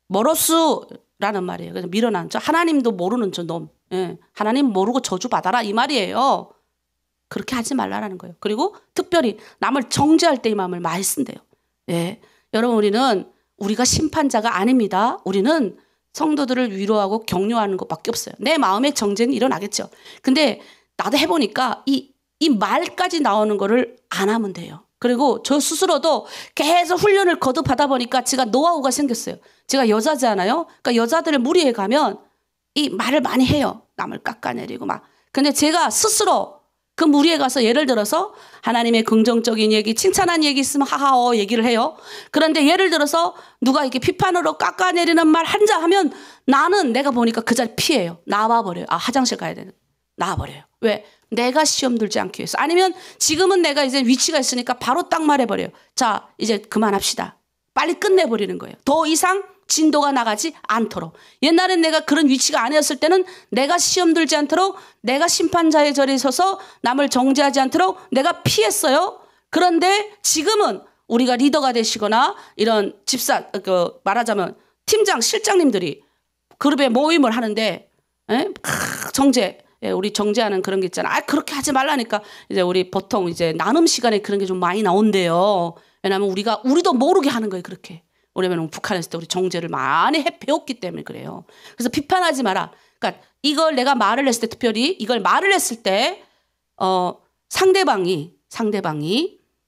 모로스라는 말이에요. 그래서 밀어난 저 하나님도 모르는 저 놈, 예. 하나님 모르고 저주 받아라 이 말이에요. 그렇게 하지 말라라는 거예요. 그리고 특별히 남을 정죄할 때 이 마음을 많이 쓴대요. 예. 여러분 우리가 심판자가 아닙니다. 우리는 성도들을 위로하고 격려하는 것밖에 없어요. 내 마음의 정죄는 일어나겠죠. 근데 나도 해보니까 이 말까지 나오는 거를 안 하면 돼요. 그리고 저 스스로도 계속 훈련을 거듭하다 보니까 제가 노하우가 생겼어요. 제가 여자잖아요. 그러니까 여자들을 무리에 가면 이 말을 많이 해요. 남을 깎아내리고 막. 근데 제가 스스로 그 무리에 가서 예를 들어서 하나님의 긍정적인 얘기, 칭찬한 얘기 있으면 하하오 얘기를 해요. 그런데 예를 들어서 누가 이렇게 비판으로 깎아내리는 말 한자 하면 나는 내가 보니까 그 자리 피해요. 나와버려요. 화장실 가야 되는. 나와버려요. 왜? 내가 시험 들지 않기 위해서. 아니면 지금은 내가 이제 위치가 있으니까 바로 딱 말해버려요. 자, 이제 그만합시다. 빨리 끝내버리는 거예요. 더 이상 진도가 나가지 않도록. 옛날엔 내가 그런 위치가 아니었을 때는 내가 시험 들지 않도록 내가 심판자의 자리에 서서 남을 정죄하지 않도록 내가 피했어요. 그런데 지금은 우리가 리더가 되시거나 이런 말하자면 팀장, 실장님들이 그룹에 모임을 하는데 정죄, 우리 정죄하는 그런 게 있잖아. 그렇게 하지 말라니까 이제 우리 보통 이제 나눔 시간에 그런 게 좀 많이 나온대요. 왜냐하면 우리도 모르게 하는 거예요. 그렇게. 왜냐면 북한에 있을 때 우리 정죄를 많이 배웠기 때문에 그래요. 그래서 비판하지 마라. 그러니까 이걸 내가 말을 했을 때 특별히 이걸 말을 했을 때 상대방이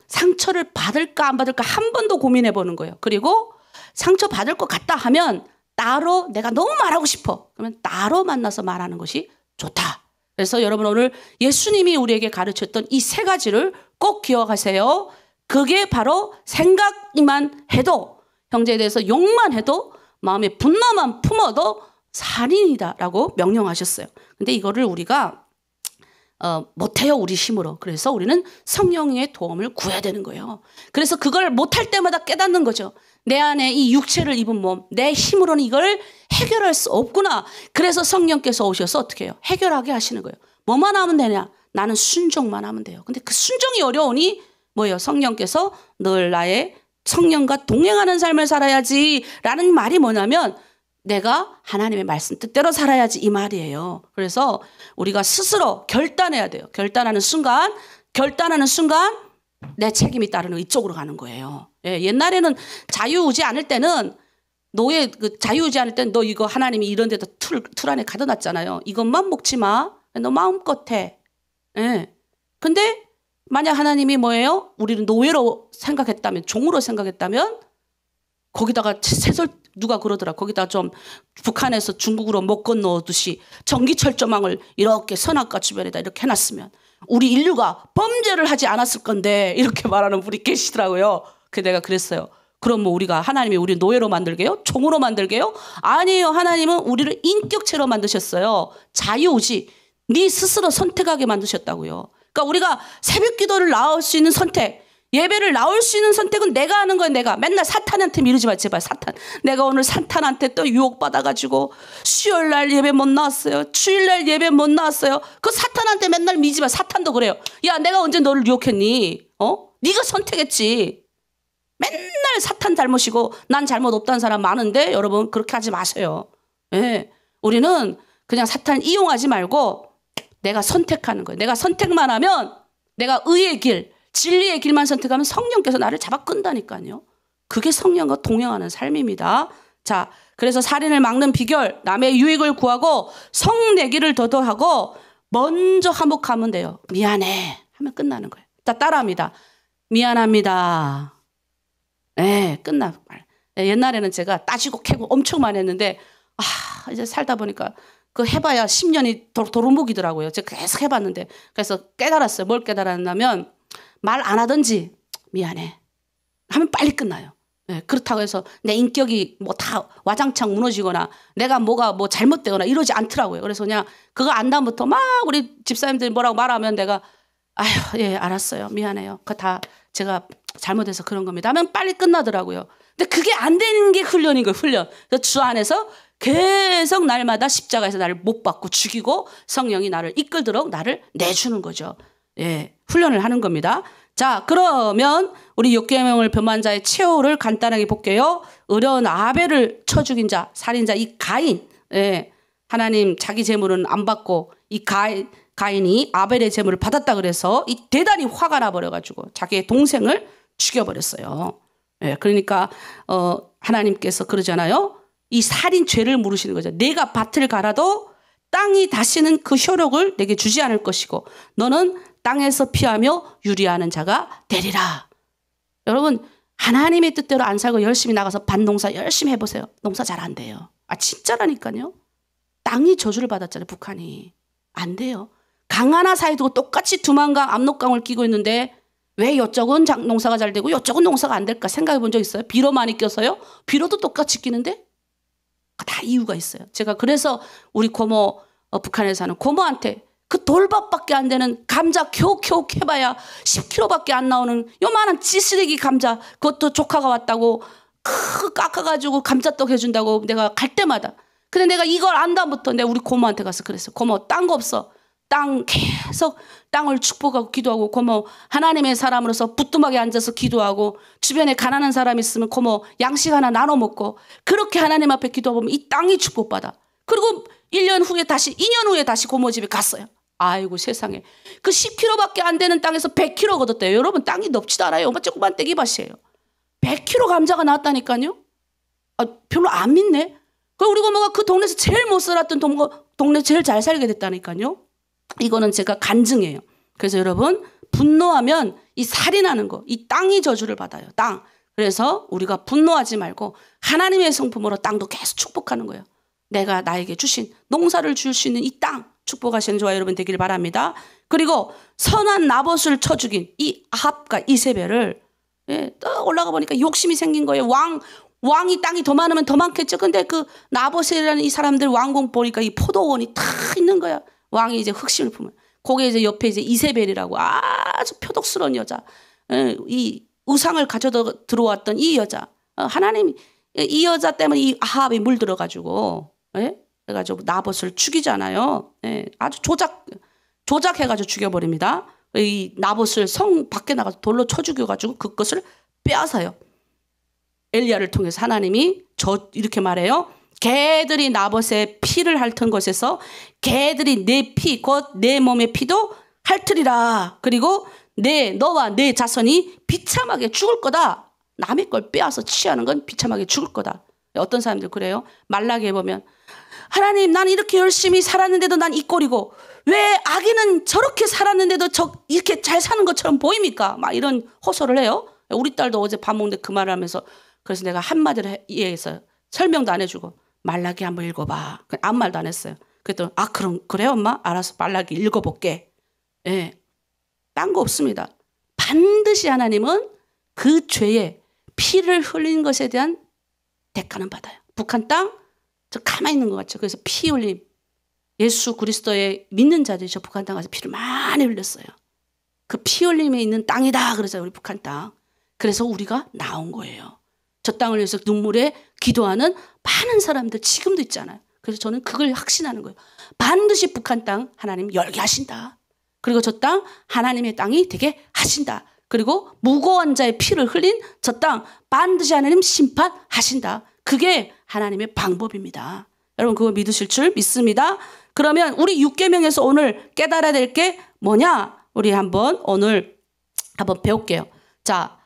상처를 받을까 안 받을까 한 번 더 고민해 보는 거예요. 그리고 상처 받을 것 같다 하면 따로 내가 너무 말하고 싶어. 그러면 따로 만나서 말하는 것이 좋다. 그래서 여러분 오늘 예수님이 우리에게 가르쳤던 이 세 가지를 꼭 기억하세요. 그게 바로 생각만 해도 형제에 대해서 욕만 해도 마음에 분노만 품어도 살인이다라고 명령하셨어요. 근데 이거를 우리가 못해요, 우리 힘으로. 그래서 우리는 성령의 도움을 구해야 되는 거예요. 그래서 그걸 못할 때마다 깨닫는 거죠. 내 안에 이 육체를 입은 몸, 내 힘으로는 이걸 해결할 수 없구나. 그래서 성령께서 오셔서 어떻게 해요? 해결하게 하시는 거예요. 뭐만 하면 되냐? 나는 순종만 하면 돼요. 근데 그 순종이 어려우니 뭐예요? 성령께서 늘 나의 성령과 동행하는 삶을 살아야지 라는 말이 뭐냐면 내가 하나님의 말씀 뜻대로 살아야지 이 말이에요. 그래서 우리가 스스로 결단해야 돼요. 결단하는 순간 내 책임이 따르는 이쪽으로 가는 거예요. 예, 옛날에는 자유의지 않을 때는 자유의지 않을 때는 너 이거 하나님이 이런 데다 틀 안에 가둬놨잖아요. 이것만 먹지 마. 너 마음껏 해. 예. 근데 만약 하나님이 뭐예요? 우리를 노예로 생각했다면, 종으로 생각했다면 거기다가 누가 그러더라. 거기다 좀 북한에서 중국으로 못 건너듯이 전기철조망을 이렇게 선악과 주변에다 이렇게 해놨으면 우리 인류가 범죄를 하지 않았을 건데 이렇게 말하는 분이 계시더라고요. 내가 그랬어요. 그럼 뭐 우리가 하나님이 우리 노예로 만들게요? 종으로 만들게요? 아니에요. 하나님은 우리를 인격체로 만드셨어요. 자유의지. 네 스스로 선택하게 만드셨다고요. 그러니까 우리가 새벽 기도를 나올 수 있는 선택, 예배를 나올 수 있는 선택은 내가 하는 거예요. 내가 맨날 사탄한테 미루지 마. 제발 사탄. 내가 오늘 사탄한테 또 유혹받아가지고 수요일날 예배 못 나왔어요. 주일날 예배 못 나왔어요. 그 사탄한테 맨날 미지 마. 사탄도 그래요. 야, 내가 언제 너를 유혹했니? 네가 선택했지. 맨날 사탄 잘못이고 난 잘못 없다는 사람 많은데 여러분 그렇게 하지 마세요. 예. 우리는 그냥 사탄 이용하지 말고 내가 선택하는 거예요. 내가 선택만 하면 내가 의의 길, 진리의 길만 선택하면 성령께서 나를 잡아 끈다니까요. 그게 성령과 동행하는 삶입니다. 자, 그래서 살인을 막는 비결, 남의 유익을 구하고 성내기를 더더하고 먼저 화목하면 돼요. 미안해 하면 끝나는 거예요. 자, 따라합니다. 미안합니다. 네, 끝나. 옛날에는 제가 따지고 캐고 엄청 많이 했는데 이제 살다 보니까 그 해봐야 10년이 도루묵이더라고요. 제가 계속 해봤는데 그래서 깨달았어요. 뭘 깨달았냐면 말 안 하든지 미안해 하면 빨리 끝나요. 네, 그렇다고 해서 내 인격이 뭐 다 와장창 무너지거나 내가 뭐가 뭐 잘못되거나 이러지 않더라고요. 그래서 그냥 그거 안 다음부터 막 우리 집사님들이 뭐라고 말하면 내가 아휴 예 알았어요 미안해요. 그거 다 제가 잘못해서 그런 겁니다 하면 빨리 끝나더라고요. 근데 그게 안 되는 게 훈련인 거예요. 훈련. 그래서 주 안에서 계속 날마다 십자가에서 나를 못 박고 죽이고 성령이 나를 이끌도록 나를 내주는 거죠. 예, 훈련을 하는 겁니다. 자, 그러면 우리 육계명을 범한 자의 최후를 간단하게 볼게요. 어려운 아벨을 쳐 죽인 자, 살인자 이 가인. 예, 하나님 자기 재물은 안 받고 이 가인이 아벨의 재물을 받았다 그래서 이 대단히 화가 나버려가지고 자기의 동생을 죽여버렸어요. 예, 그러니까 하나님께서 그러잖아요. 이 살인 죄를 물으시는 거죠. 내가 밭을 갈아도 땅이 다시는 그 효력을 내게 주지 않을 것이고 너는 땅에서 피하며 유리하는 자가 되리라. 여러분 하나님의 뜻대로 안 살고 열심히 나가서 밭농사 열심히 해보세요. 농사 잘 안 돼요. 진짜라니까요. 땅이 저주를 받았잖아요. 북한이. 안 돼요. 강 하나 사이 두고 똑같이 두만강 압록강을 끼고 있는데 왜 이쪽은 농사가 잘 되고 이쪽은 농사가 안 될까 생각해 본 적 있어요? 비료 많이 껴서요? 비료도 똑같이 끼는데? 다 이유가 있어요. 제가 그래서 우리 고모 북한에 사는 고모한테 그 돌밥밖에 안 되는 감자 겨우 해봐야 10kg밖에 안 나오는 요만한 찌쓰레기 감자 그것도 조카가 왔다고 깎아가지고 감자떡 해준다고 내가 갈 때마다 근데 내가 이걸 안 다음부터 내가 우리 고모한테 가서 그랬어요. 고모 딴 거 없어. 계속 땅을 축복하고 기도하고 고모 하나님의 사람으로서 부뚜막에 앉아서 기도하고 주변에 가난한 사람 있으면 고모 양식 하나 나눠 먹고 그렇게 하나님 앞에 기도하면 이 땅이 축복받아. 그리고 1년 후에 다시 2년 후에 다시 고모 집에 갔어요. 아이고 세상에 그 10kg밖에 안 되는 땅에서 100kg 거뒀대요. 여러분 땅이 넓지도 않아요. 조그만 떼기밭이에요. 100kg 감자가 나왔다니까요. 별로 안 믿네. 우리 고모가 그 동네에서 제일 못 살았던 동네 제일 잘 살게 됐다니까요. 이거는 제가 간증이에요. 그래서 여러분 분노하면 이 살인하는 거, 이 땅이 저주를 받아요. 땅. 그래서 우리가 분노하지 말고 하나님의 성품으로 땅도 계속 축복하는 거예요. 내가 나에게 주신 농사를 줄 수 있는 이 땅 축복하시는 저와 여러분 되길 바랍니다. 그리고 선한 나봇을 쳐 죽인 이 아합과 이세벨을 또 올라가 보니까 욕심이 생긴 거예요. 왕이 땅이 더 많으면 더 많겠죠. 근데 그 나봇이라는 이 사람들 왕궁 보니까 이 포도원이 다 있는 거야. 왕이 이제 흑심을 품은. 거기에 이제 옆에 이제 이세벨이라고 아주 표독스러운 여자. 이 우상을 가져다 들어왔던 이 여자. 하나님이 이 여자 때문에 이 아합이 물들어가지고, 그래가지고 나봇을 죽이잖아요. 아주 조작해가지고 죽여버립니다. 이 나봇을 성 밖에 나가서 돌로 쳐 죽여가지고 그것을 빼앗아요. 엘리야를 통해서 하나님이 이렇게 말해요. 개들이 나봇의 피를 핥은 것에서 개들이 내 피, 곧 내 몸의 피도 핥으리라. 그리고 너와 내 자손이 비참하게 죽을 거다. 남의 걸 빼앗아 취하는 건 비참하게 죽을 거다. 어떤 사람들 그래요? 말라기에 보면 하나님 나는 이렇게 열심히 살았는데도 난 이 꼴이고 왜 아기는 저렇게 살았는데도 이렇게 잘 사는 것처럼 보입니까? 막 이런 호소를 해요. 우리 딸도 어제 밥 먹는데 그 말을 하면서 그래서 내가 한마디로 이해했어요. 설명도 안 해주고 말라기 한번 읽어봐. 아무 말도 안 했어요. 그랬더니 그럼 그래 엄마? 알았어 말라기 읽어볼게. 딴 거 없습니다. 반드시 하나님은 그 죄에 피를 흘린 것에 대한 대가는 받아요. 북한 땅 저 가만히 있는 것 같죠. 그래서 피 흘림. 예수 그리스도의 믿는 자들이 저 북한 땅 가서 피를 많이 흘렸어요. 그 피 흘림에 있는 땅이다. 그래서 우리 북한 땅. 그래서 우리가 나온 거예요. 저 땅을 위해서 눈물에 기도하는 많은 사람들 지금도 있잖아요. 그래서 저는 그걸 확신하는 거예요. 반드시 북한 땅 하나님 열게 하신다. 그리고 저 땅 하나님의 땅이 되게 하신다. 그리고 무고한 자의 피를 흘린 저 땅 반드시 하나님 심판하신다. 그게 하나님의 방법입니다. 여러분 그거 믿으실 줄 믿습니다. 그러면 우리 6계명에서 오늘 깨달아야 될 게 뭐냐? 우리 오늘 한번 배울게요. 자,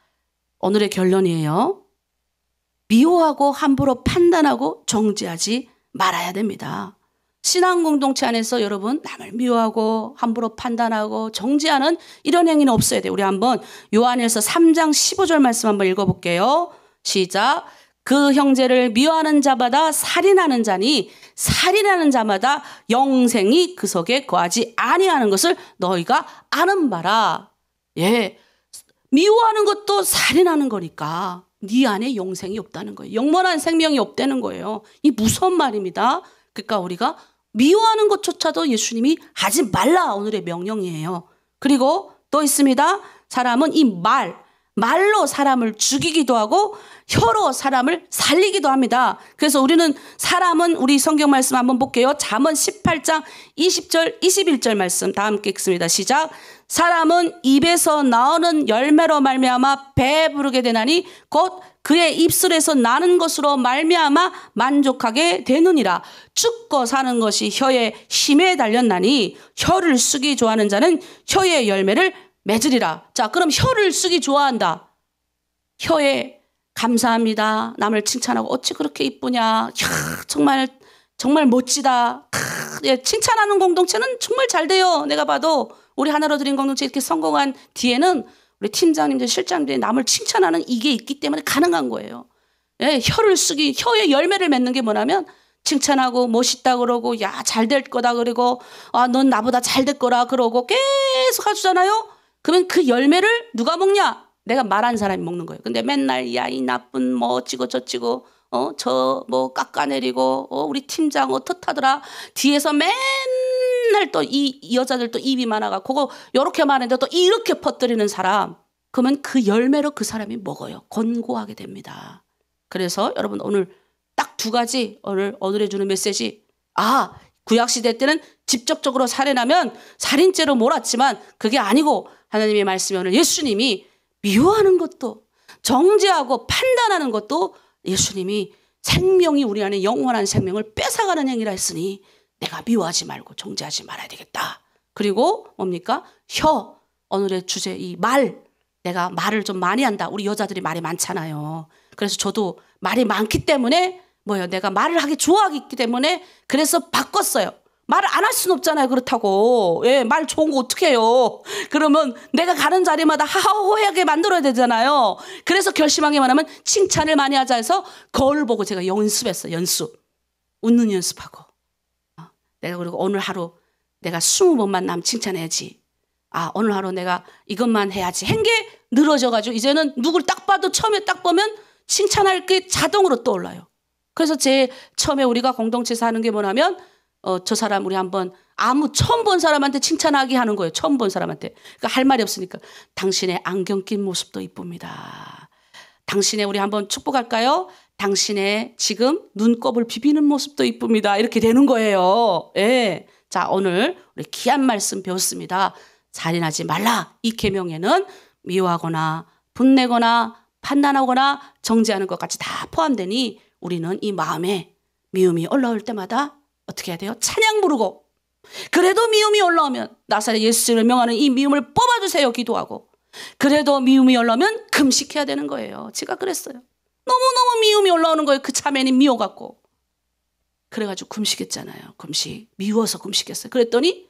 오늘의 결론이에요. 미워하고 함부로 판단하고 정죄하지 말아야 됩니다. 신앙 공동체 안에서 여러분 남을 미워하고 함부로 판단하고 정죄하는 이런 행위는 없어야 돼요. 우리 한번 요한일서 3장 15절 말씀 한번 읽어볼게요. 시작. 그 형제를 미워하는 자마다 살인하는 자니 살인하는 자마다 영생이 그 속에 거하지 아니하는 것을 너희가 아는 바라. 미워하는 것도 살인하는 거니까 네 안에 영생이 없다는 거예요. 영원한 생명이 없다는 거예요. 이 무서운 말입니다. 그러니까 우리가 미워하는 것조차도 예수님이 하지 말라 오늘의 명령이에요. 그리고 또 있습니다. 사람은 이 말로 사람을 죽이기도 하고 혀로 사람을 살리기도 합니다. 그래서 사람은 우리 성경 말씀 한번 볼게요. 잠언 18장 20절 21절 말씀 다 함께 읽습니다. 시작. 사람은 입에서 나오는 열매로 말미암아 배부르게 되나니 곧 그의 입술에서 나는 것으로 말미암아 만족하게 되느니라. 죽고 사는 것이 혀의 힘에 달렸나니 혀를 쓰기 좋아하는 자는 혀의 열매를 맺으리라. 자, 그럼 혀를 쓰기 좋아한다. 혀에 감사합니다. 남을 칭찬하고 어찌 그렇게 이쁘냐. 정말 멋지다. 칭찬하는 공동체는 정말 잘 돼요. 내가 봐도 우리 하나로 드린 공동체 이렇게 성공한 뒤에는 우리 팀장님들, 실장님들이 남을 칭찬하는 이게 있기 때문에 가능한 거예요. 혀의 열매를 맺는 게 뭐냐면 칭찬하고 멋있다 그러고 야, 잘 될 거다 그러고 넌 나보다 잘 될 거라 그러고 계속 하잖아요. 그러면 그 열매를 누가 먹냐? 내가 말한 사람이 먹는 거예요. 근데 맨날 야, 이 나쁜 뭐 어찌고 저찌고 저 뭐 깎아내리고 우리 팀장 어떻다더라. 뒤에서 맨날 또 이 여자들 또 입이 많아가지고 그거 요렇게 말했는데 또 이렇게 퍼뜨리는 사람. 그러면 그 열매로 그 사람이 먹어요. 권고하게 됩니다. 그래서 여러분 오늘 딱 두 가지 오늘 주는 메시지. 구약시대 때는 직접적으로 살인하면 살인죄로 몰았지만 그게 아니고 하나님의 말씀이 오늘 예수님이 미워하는 것도 정죄하고 판단하는 것도 예수님이 생명이 우리 안에 영원한 생명을 뺏어가는 행위라 했으니 내가 미워하지 말고 정죄하지 말아야 되겠다. 그리고 뭡니까? 오늘의 주제 이 내가 말을 좀 많이 한다. 우리 여자들이 말이 많잖아요. 그래서 저도 말이 많기 때문에 내가 말을 하기 좋아하기 때문에 그래서 바꿨어요. 말을 안 할 수는 없잖아요. 그렇다고. 말 좋은 거 어떻게 해요. 그러면 내가 가는 자리마다 하하호하게 만들어야 되잖아요. 그래서 결심한 게 뭐냐면 칭찬을 많이 하자 해서 거울 보고 제가 연습했어요. 웃는 연습하고. 내가 그리고 오늘 하루 내가 20번만 남 칭찬해야지. 오늘 하루 내가 이것만 해야지. 한 게 늘어져가지고 이제는 누굴 딱 봐도 처음에 딱 보면 칭찬할 게 자동으로 떠올라요. 그래서 제일 처음에 우리가 공동체에서 하는 게 뭐냐면 저 사람 우리 한번 처음 본 사람한테 칭찬하게 하는 거예요. 처음 본 사람한테. 그러니까 할 말이 없으니까 당신의 안경 낀 모습도 이쁩니다. 당신의 우리 한번 축복할까요? 당신의 지금 눈곱을 비비는 모습도 이쁩니다. 이렇게 되는 거예요. 예. 자, 오늘 우리 귀한 말씀 배웠습니다. 살인하지 말라. 이 계명에는 미워하거나 분내거나 판단하거나 정죄하는 것 같이 다 포함되니 우리는 이 마음에 미움이 올라올 때마다 어떻게 해야 돼요? 찬양 부르고 그래도 미움이 올라오면 나사렛 예수를 명하는 이 미움을 뽑아주세요 기도하고 그래도 미움이 올라오면 금식해야 되는 거예요. 제가 그랬어요. 너무너무 미움이 올라오는 거예요. 그 참외는 미워갖고. 그래가지고 금식했잖아요. 금식. 미워서 금식했어요. 그랬더니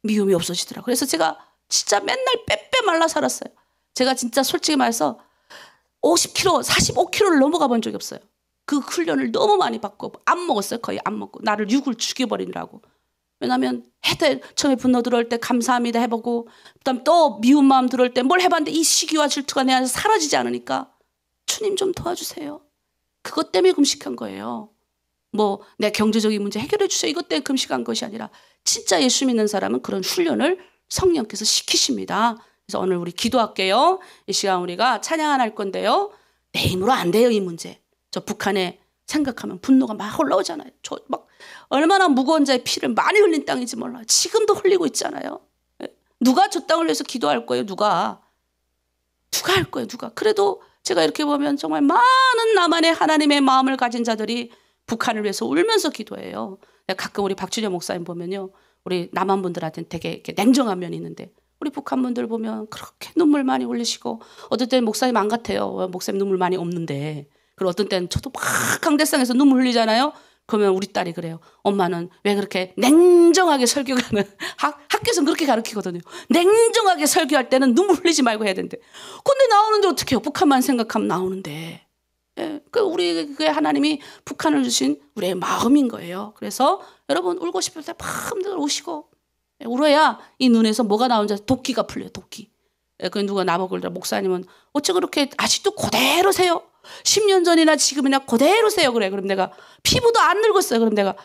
미움이 없어지더라고요. 그래서 제가 진짜 맨날 빼빼 말라 살았어요. 제가 진짜 솔직히 말해서 50kg, 45kg를 넘어가 본 적이 없어요. 그 훈련을 너무 많이 받고 안 먹었어요. 거의 안 먹고. 나를 육을 죽여버리느라고. 왜냐하면 해대 처음에 분노 들어올 때 감사합니다 해보고 그다음 또 미운 마음 들어올 때 뭘 해봤는데 이 시기와 질투가 내 안에서 사라지지 않으니까 주님 좀 도와주세요. 그것 때문에 금식한 거예요. 뭐 내 경제적인 문제 해결해 주세요. 이것 때문에 금식한 것이 아니라 진짜 예수 믿는 사람은 그런 훈련을 성령께서 시키십니다. 그래서 오늘 우리 기도할게요. 이 시간 우리가 찬양 할 건데요. 내 힘으로 안 돼요 이 문제. 저 북한에 생각하면 분노가 막 올라오잖아요. 저 막 얼마나 무거운 자의 피를 많이 흘린 땅인지 몰라요. 지금도 흘리고 있잖아요. 누가 저 땅을 위해서 기도할 거예요? 누가 할 거예요? 누가? 그래도 제가 이렇게 보면 정말 많은 나만의 하나님의 마음을 가진 자들이 북한을 위해서 울면서 기도해요. 가끔 우리 박준영 목사님 보면요. 우리 남한 분들한테는 되게 이렇게 냉정한 면이 있는데 우리 북한 분들 보면 그렇게 눈물 많이 흘리시고 어떨 때는 목사님 안 같아요. 목사님 눈물 많이 없는데 그리고 어떤 때는 저도 막 강대상에서 눈물 흘리잖아요. 그러면 우리 딸이 그래요. 엄마는 왜 그렇게 냉정하게 설교하는 학교에서는 그렇게 가르치거든요. 냉정하게 설교할 때는 눈물 흘리지 말고 해야 된대. 근데 나오는데 어떻게 해요? 북한만 생각하면 나오는데. 예, 그 우리 그 하나님이 북한을 주신 우리의 마음인 거예요. 그래서 여러분 울고 싶을 때 마음대로 우시고 울어야 이 눈에서 뭐가 나오는지 도끼가 풀려요. 도끼. 예, 그 누가 나보고 그러더라. 목사님은 어째 그렇게 아직도 그대로세요? 10년 전이나 지금이나 그대로세요. 그래. 그럼 내가 피부도 안 늙었어요. 그럼 내가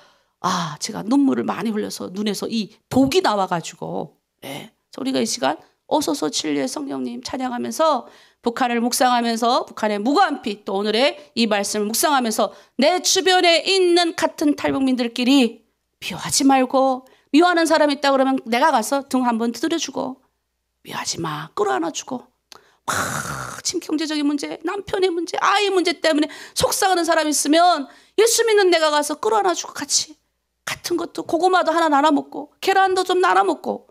제가 눈물을 많이 흘려서 눈에서 이 독이 나와가지고 예. 우리가 이 시간 오소서 진리의 성령님 찬양하면서 북한을 묵상하면서 북한의 무고한 피 또 오늘의 이 말씀을 묵상하면서 내 주변에 있는 같은 탈북민들끼리 미워하지 말고 미워하는 사람이 있다 그러면 내가 가서 등 한번 두드려주고 미워하지 마 끌어안아주고 지금 경제적인 문제, 남편의 문제, 아이 문제 때문에 속상하는 사람이 있으면 예수 믿는 내가 가서 끌어안아주고 같은 것도 고구마도 하나 나눠 먹고 계란도 좀 나눠 먹고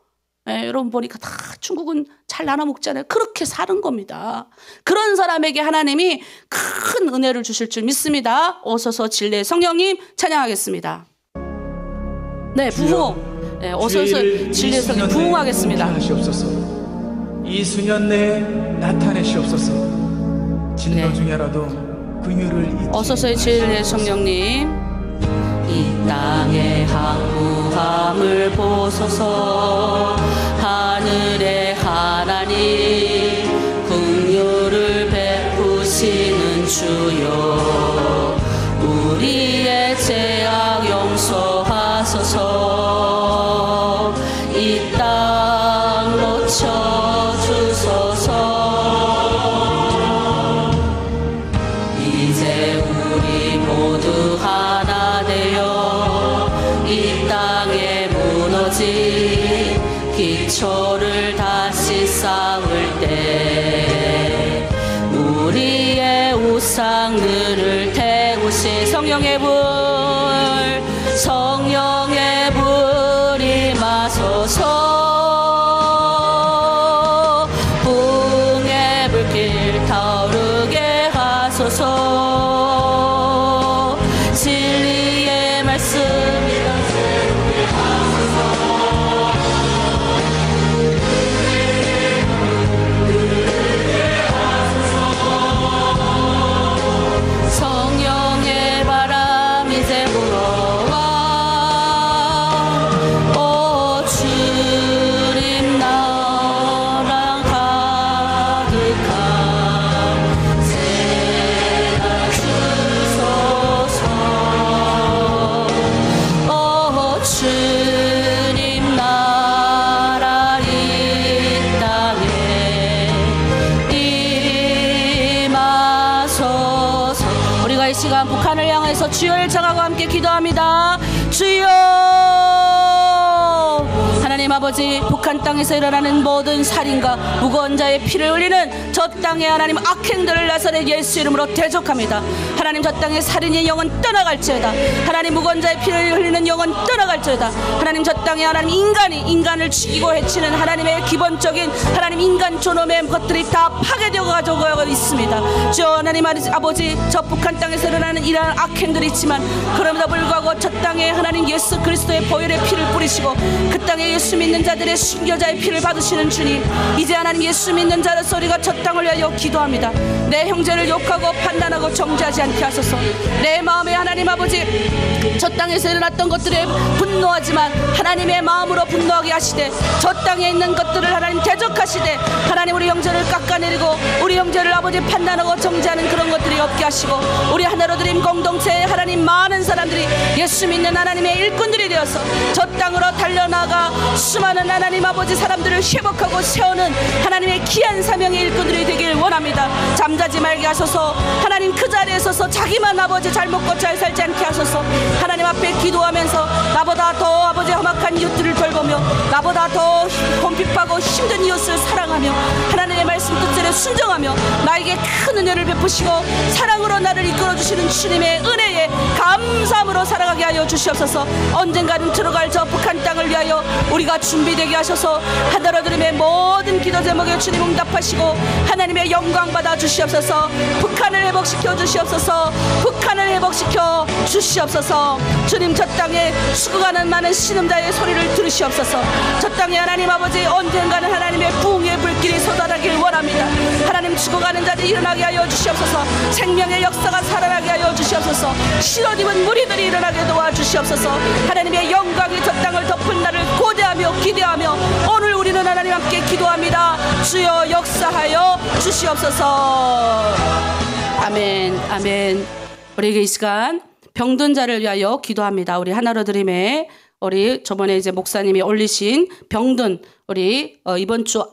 여러분 보니까 다 중국은 잘 나눠 먹잖아요. 그렇게 사는 겁니다. 그런 사람에게 하나님이 큰 은혜를 주실 줄 믿습니다. 오소서 진리의 성령님 찬양하겠습니다. 네, 부흥. 네, 오소서 진리의 성령 부흥하겠습니다. 이 수년 내에 나타내시옵소서. 진노 중에라도 긍휼을 잊지 어서서의 진리의 성령님 이 땅의 항무함을 보소서. 하늘의 하나님 긍휼을 베푸시는 주여 우리의 죄악 용서하소서. 이 땅 고쳐주소서. 이제 우리 모두 하나 되어 이 땅에 무너진 기초를 다시 쌓을 때 우리의 우상들을 태우시 성령의 불 성령의 불이 마소서. 붕의 불길 타오르게 하소서. 진리의 말씀 성령의 바람 이제 불어와 주여 일창하고 함께 기도합니다. 주여 하나님 아버지, 북한 땅에서 일어나는 모든 살인과 무거운 자의 피를 흘리는 저 땅의 하나님 악행들을 나사렛 예수 이름으로 대적합니다. 하나님, 저 땅의 살인의 영은 떠나갈지어다. 하나님, 무거운 자의 피를 흘리는 영은 떠나갈지어다. 하나님, 저 땅에 하나님 인간을 죽이고 해치는 하나님의 기본적인 하나님 인간 존엄의 것들이 다 파괴되어 가지고 있습니다. 주여 하나님 아버지, 저 북한 땅에서 일어나는 이러한 악행들이 있지만 그럼에도 불구하고 저 땅에 하나님 예수 그리스도의 보혈의 피를 뿌리시고 그 땅에 예수 믿는 자들의 순교자의 피를 받으시는 주님, 이제 하나님 예수 믿는 자로서 우리가 저 땅을 위하여 기도합니다. 내 형제를 욕하고 판단하고 정죄하지 않게 하소서. 내 마음에 하나님 아버지, 저 땅에서 일어났던 것들에 분노하지만 하나님의 마음으로 분노하게 하시되, 저 땅에 있는 것들을 하나님 대적하시되, 하나님 우리 형제를 깎아내리고 우리 형제를 아버지 판단하고 정죄하는 그런 것들이 없게 하시고, 우리 하나로 드림 공동체에 하나님 많은 사람들이 예수 믿는 하나님의 일꾼들이 되어서 저 땅으로 달려나가 수많은 하나님 아버지 사람들을 회복하고 세우는 하나님의 귀한 사명의 일꾼들이 되길 원합니다. 잠자지 말게 하소서. 하나님, 그 자리에 서서 자기만 아버지 잘 먹고 잘 살지 않게 하소서. 하나님 앞에 기도하면서 나보다 더 아버지 험악한 이웃들을 돌보며 나보다 더 곤핍하고 힘든 이웃을 사랑하며 하나님의 말씀 뜻대로 순종하며 나에게 큰 은혜를 베푸시고 사랑으로 나를 이끌어주시는 주님의 은혜에 감사함으로 살아가게 하여 주시옵소서. 언젠가는 들어갈 저 북한 땅을 위하여 우리가 준비되게 하셔서 하나로 드림의 모든 기도 제목에 주님 응답하시고 하나님의 영광 받아 주시옵소서. 북한을 회복시켜 주시옵소서. 북한을 회복시켜 주시옵소서. 주님, 저 땅에 죽어가는 많은 신음자의 소리를 들으시옵소서. 저 땅에 하나님 아버지, 언젠가는 하나님의 부흥의 불길이 솟아나길 원합니다. 하나님, 죽어가는 자들이 일어나게 하여 주시옵소서. 생명의 역사가 살아나게 하여 주시옵소서. 실어집은 무리들이 일어나게 도와주시옵소서. 하나님의 영광이 저 땅을 덮은 날을 고대하며 기대하며 오늘 우리는 하나님 함께 기도합니다. 주여 역사하여 주시옵소서. 아멘, 아멘. 우리에게 이 시간 병든 자를 위하여 기도합니다. 우리 하나로 드림에 우리 저번에 이제 목사님이 올리신 병든 우리 이번 주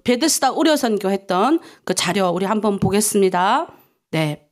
베데스다 우려 선교했던 그 자료 우리 한번 보겠습니다. 네,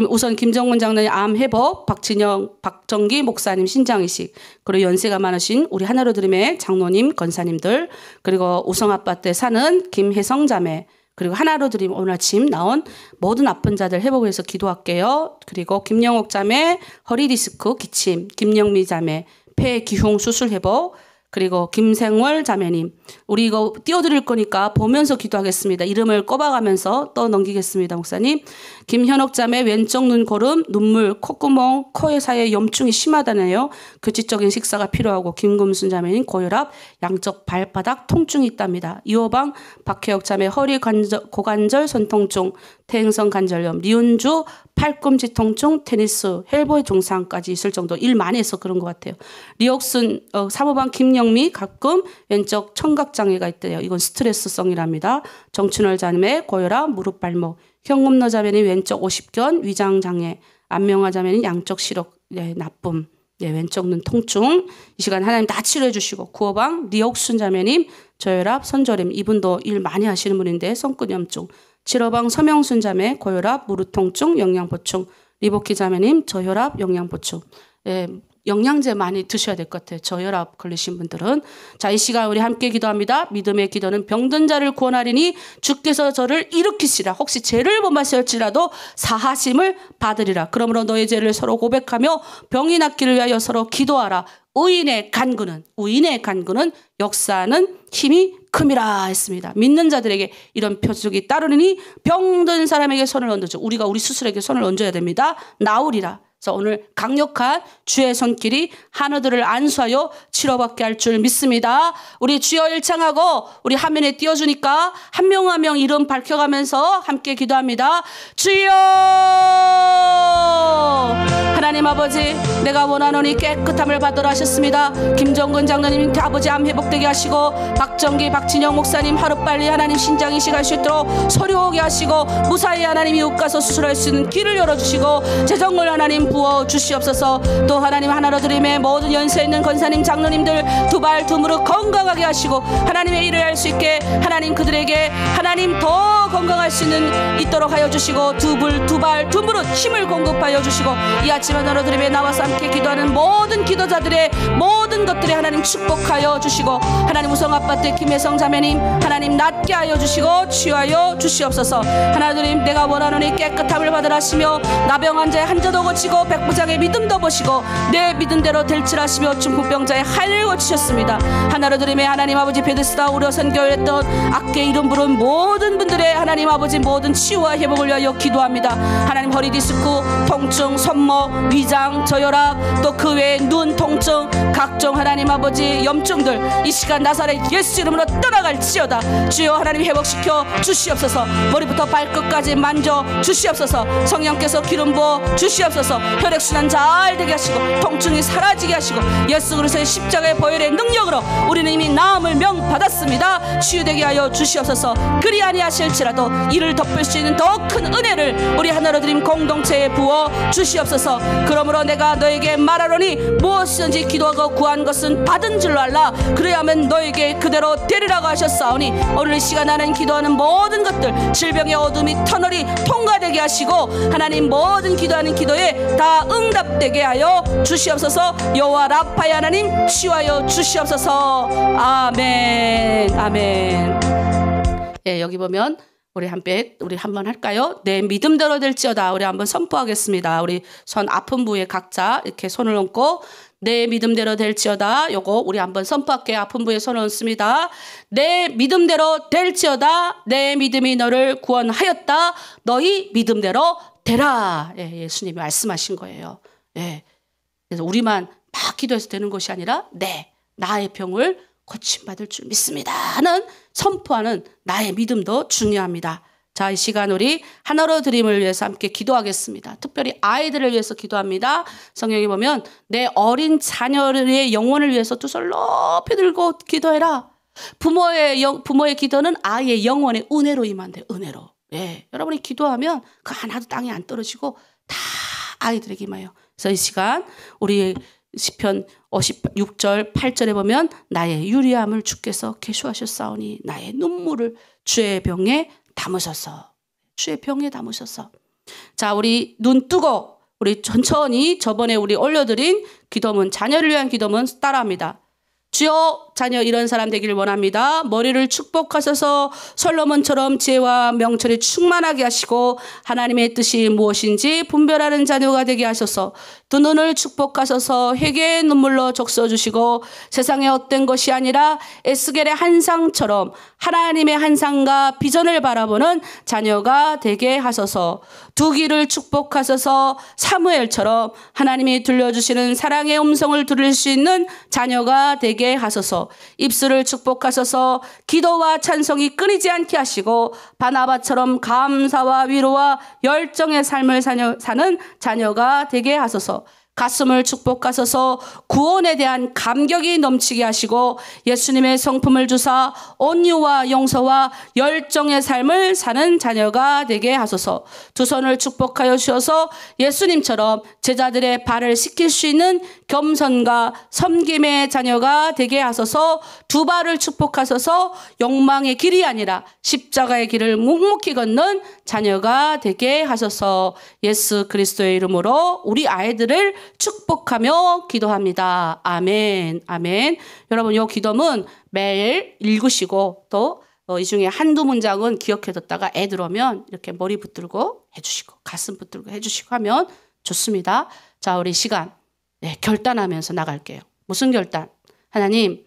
우선 김정문 장로님 암 회복, 박정기 목사님 신장이식, 그리고 연세가 많으신 우리 하나로 드림의 장로님, 권사님들, 그리고 우성 아파트에 사는 김혜성 자매, 그리고 하나로 드림 오늘 아침 나온 모든 아픈 자들 회복을 위해서 기도할게요. 그리고 김영옥 자매 허리 디스크 기침, 김영미 자매 폐 기흉 수술 회복, 그리고 김생월 자매님, 우리 이거 띄워드릴 거니까 보면서 기도하겠습니다. 이름을 꼽아가면서 또 넘기겠습니다. 목사님. 김현옥 자매 왼쪽 눈고름, 눈물, 콧구멍, 코에 사이에 염증이 심하다네요. 규칙적인 식사가 필요하고, 김금순 자매님 고혈압, 양쪽 발바닥 통증이 있답니다. 이호방 박혜옥 자매 허리 고관절 손통증, 퇴행성 관절염, 리은주 팔꿈치 통증, 테니스, 헬보의 증상까지 있을 정도 일 많이 해서 그런 것 같아요. 리옥순 사무방 김영미 가끔 왼쪽 청각장애가 있대요. 이건 스트레스성이랍니다. 정춘월 자매 고혈압, 무릎 발목, 현금너 자매는 왼쪽 오십견, 위장장애, 안명화 자매는 양쪽 시력, 네, 나쁨, 네, 왼쪽 눈 통증. 이 시간 하나님 다 치료해 주시고, 구호방 리옥순 자매님 저혈압, 선저림, 이분도 일 많이 하시는 분인데 손끝염증, 7호방 서명순 자매 고혈압, 무릎 통증, 영양보충, 리복희 자매님 저혈압, 영양보충. 예, 영양제 많이 드셔야 될 것 같아요. 저혈압 걸리신 분들은. 자, 이 시간 우리 함께 기도합니다. 믿음의 기도는 병든 자를 구원하리니 주께서 저를 일으키시라. 혹시 죄를 범하실지라도 사하심을 받으리라. 그러므로 너의 죄를 서로 고백하며 병이 낫기를 위하여 서로 기도하라. 의인의 간구는 역사하는 힘이 큼이라 했습니다. 믿는 자들에게 이런 표적이 따르니 병든 사람에게 손을 얹어줘. 우리가 우리 스스로에게 손을 얹어야 됩니다. 나으리라. 그래서 오늘 강력한 주의 손길이 하늘들을 안수하여 치료받게 할 줄 믿습니다. 우리 주여 일창하고 우리 화면에 띄워주니까 한 명 한 명 이름 밝혀가면서 함께 기도합니다. 주여, 하나님 아버지 아버지, 내가 원하노니 깨끗함을 받으라 하셨습니다. 김정근 장로님 아버지 암 회복되게 하시고, 박정기 박진영 목사님 하루빨리 하나님 신장 이식할 수 있도록 소료오게 하시고, 무사히 하나님 이웃 가서 수술할 수 있는 길을 열어주시고, 재정을 하나님 부어 주시옵소서. 또 하나님 하나로 드림의 모든 연세 있는 권사님 장로님들 두 발 두 무릎 건강하게 하시고, 하나님의 일을 할 수 있게 하나님 그들에게 하나님 더 건강할 수 있도록 하여 주시고, 두 발 두 무릎 힘을 공급하여 주시고, 이 아침 하나로 드림에 나와서 함께 기도하는 모든 기도자들의 모든 것들에 하나님 축복하여 주시고, 하나님 우성 아파트 김혜성 자매님 하나님 낫게 하여 주시고 치유하여 주시옵소서. 하나님 내가 원하노니 깨끗함을 받으라 하시며, 나병 환자의 한자도 고치고 백부장의 믿음도 보시고 내 믿음대로 될지라 하시며, 중풍병자의 하인을 고치셨습니다. 하나로 드림에 하나님 아버지 베데스다 우려 선교했던 악계 이름 부른 모든 분들의 하나님 아버지 모든 치유와 회복을 위하여 기도합니다. 하나님 허리 디스크 통증, 손목, 위장, 저혈압, 또 그 외에 눈 통증, 각종 하나님 아버지 염증들 이 시간 나사렛 예수 이름으로 떠나갈지어다. 주여 하나님 회복시켜 주시옵소서. 머리부터 발끝까지 만져 주시옵소서. 성령께서 기름 부어 주시옵소서. 혈액순환 잘 되게 하시고 통증이 사라지게 하시고, 예수 그리스도의 십자가의 보혈의 능력으로 우리는 이미 나음을 명받았습니다. 치유되게 하여 주시옵소서. 그리 아니하실지라도 이를 덮을 수 있는 더 큰 은혜를 우리 하나로 드림 공동체에 부어 주시옵소서. 그러므로 내가 너에게 말하노니 무엇이든지 기도하고 구한 것은 받은 줄로 알라. 그래야만 너에게 그대로 되리라고 하셨사오니, 오늘 이 시간 하나님 기도하는 모든 것들 질병의 어둠이 터널이 통과되게 하시고, 하나님 모든 기도하는 기도에 다 응답되게 하여 주시옵소서. 여호와 라파의 하나님 치유하여 주시옵소서. 아멘. 아멘. 예, 여기 보면 우리 한번 할까요? 내 믿음대로 될지어다. 우리 한번 선포하겠습니다. 우리 손 아픈 부위에 각자 이렇게 손을 얹고 내 믿음대로 될지어다. 요거 우리 한번 선포할게요. 아픈 부위에 손을 얹습니다. 내 믿음대로 될지어다. 내 믿음이 너를 구원하였다. 너희 믿음대로 되라. 예, 예수님이 말씀하신 거예요. 예. 그래서 우리만 막 기도해서 되는 것이 아니라 나의 병을 고침받을 줄 믿습니다 하는 선포하는 나의 믿음도 중요합니다. 자, 이 시간 우리 하나로 드림을 위해서 함께 기도하겠습니다. 특별히 아이들을 위해서 기도합니다. 성경에 보면 내 어린 자녀의 영혼을 위해서 두 손을 높이 들고 기도해라. 부모의 기도는 아이의 영혼의 은혜로 임한대. 은혜로. 예, 여러분이 기도하면 그 하나도 땅에 안 떨어지고 다 아이들에게 임해요. 그래서 이 시간 우리 시편 56절 8절에 보면 나의 유리함을 주께서 계수하셨사오니 나의 눈물을 주의 병에 담으셔서. 주의 병에 담으셔서. 자, 우리 눈 뜨고 우리 천천히 저번에 우리 올려드린 기도문, 자녀를 위한 기도문 따라합니다. 주여, 자녀 이런 사람 되기를 원합니다. 머리를 축복하셔서 솔로몬처럼 지혜와 명철이 충만하게 하시고 하나님의 뜻이 무엇인지 분별하는 자녀가 되게 하셔서 두 눈을 축복하셔서 회개의 눈물로 적셔주시고 세상의 헛된 것이 아니라 에스겔의 한상처럼 하나님의 한상과 비전을 바라보는 자녀가 되게 하셔서 두 귀를 축복하셔서 사무엘처럼 하나님이 들려주시는 사랑의 음성을 들을 수 있는 자녀가 되게 하소서. 입술을 축복하셔서 기도와 찬송이 끊이지 않게 하시고 바나바처럼 감사와 위로와 열정의 삶을 사는 자녀가 되게 하소서. 가슴을 축복하셔서 구원에 대한 감격이 넘치게 하시고 예수님의 성품을 주사 온유와 용서와 열정의 삶을 사는 자녀가 되게 하소서. 두 손을 축복하여 주셔서 예수님처럼 제자들의 발을 씻길 수 있는 겸손과 섬김의 자녀가 되게 하소서. 두 발을 축복하셔서 욕망의 길이 아니라 십자가의 길을 묵묵히 걷는 자녀가 되게 하소서. 예수 그리스도의 이름으로 우리 아이들을 축복하며 기도합니다. 아멘. 아멘. 여러분, 이 기도문 매일 읽으시고 또 이 중에 한두 문장은 기억해뒀다가 애들 오면 이렇게 머리 붙들고 해주시고 가슴 붙들고 해주시고 하면 좋습니다. 자, 우리 시간 결단하면서 나갈게요. 무슨 결단? 하나님,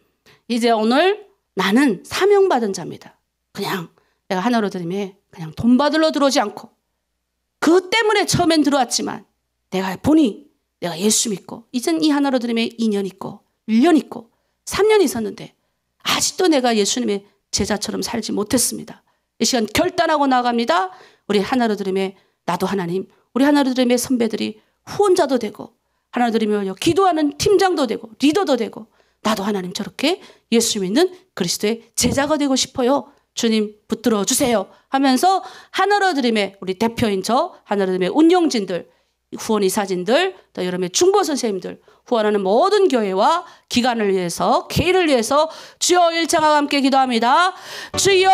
이제 오늘 나는 사명받은 자입니다. 그냥 내가 하나로 드림에 그냥 돈 받으러 들어오지 않고 그 때문에 처음엔 들어왔지만 내가 보니 내가 예수 믿고 이젠 이 하나로 드림에 2년 있고 1년 있고 3년 있었는데 아직도 내가 예수님의 제자처럼 살지 못했습니다. 이 시간 결단하고 나갑니다. 우리 하나로 드림에 나도 하나님, 우리 하나로 드림의 선배들이 후원자도 되고 하나님을 기도하는 팀장도 되고 리더도 되고 나도 하나님 저렇게 예수 믿는 그리스도의 제자가 되고 싶어요. 주님 붙들어 주세요 하면서 하나로드림의 우리 대표인 저 하나로드림의 운용진들, 후원이사진들, 또 여러분의 중보 선생님들, 후원하는 모든 교회와 기관을 위해서, 개인을 위해서 주여 일창하고 함께 기도합니다. 주여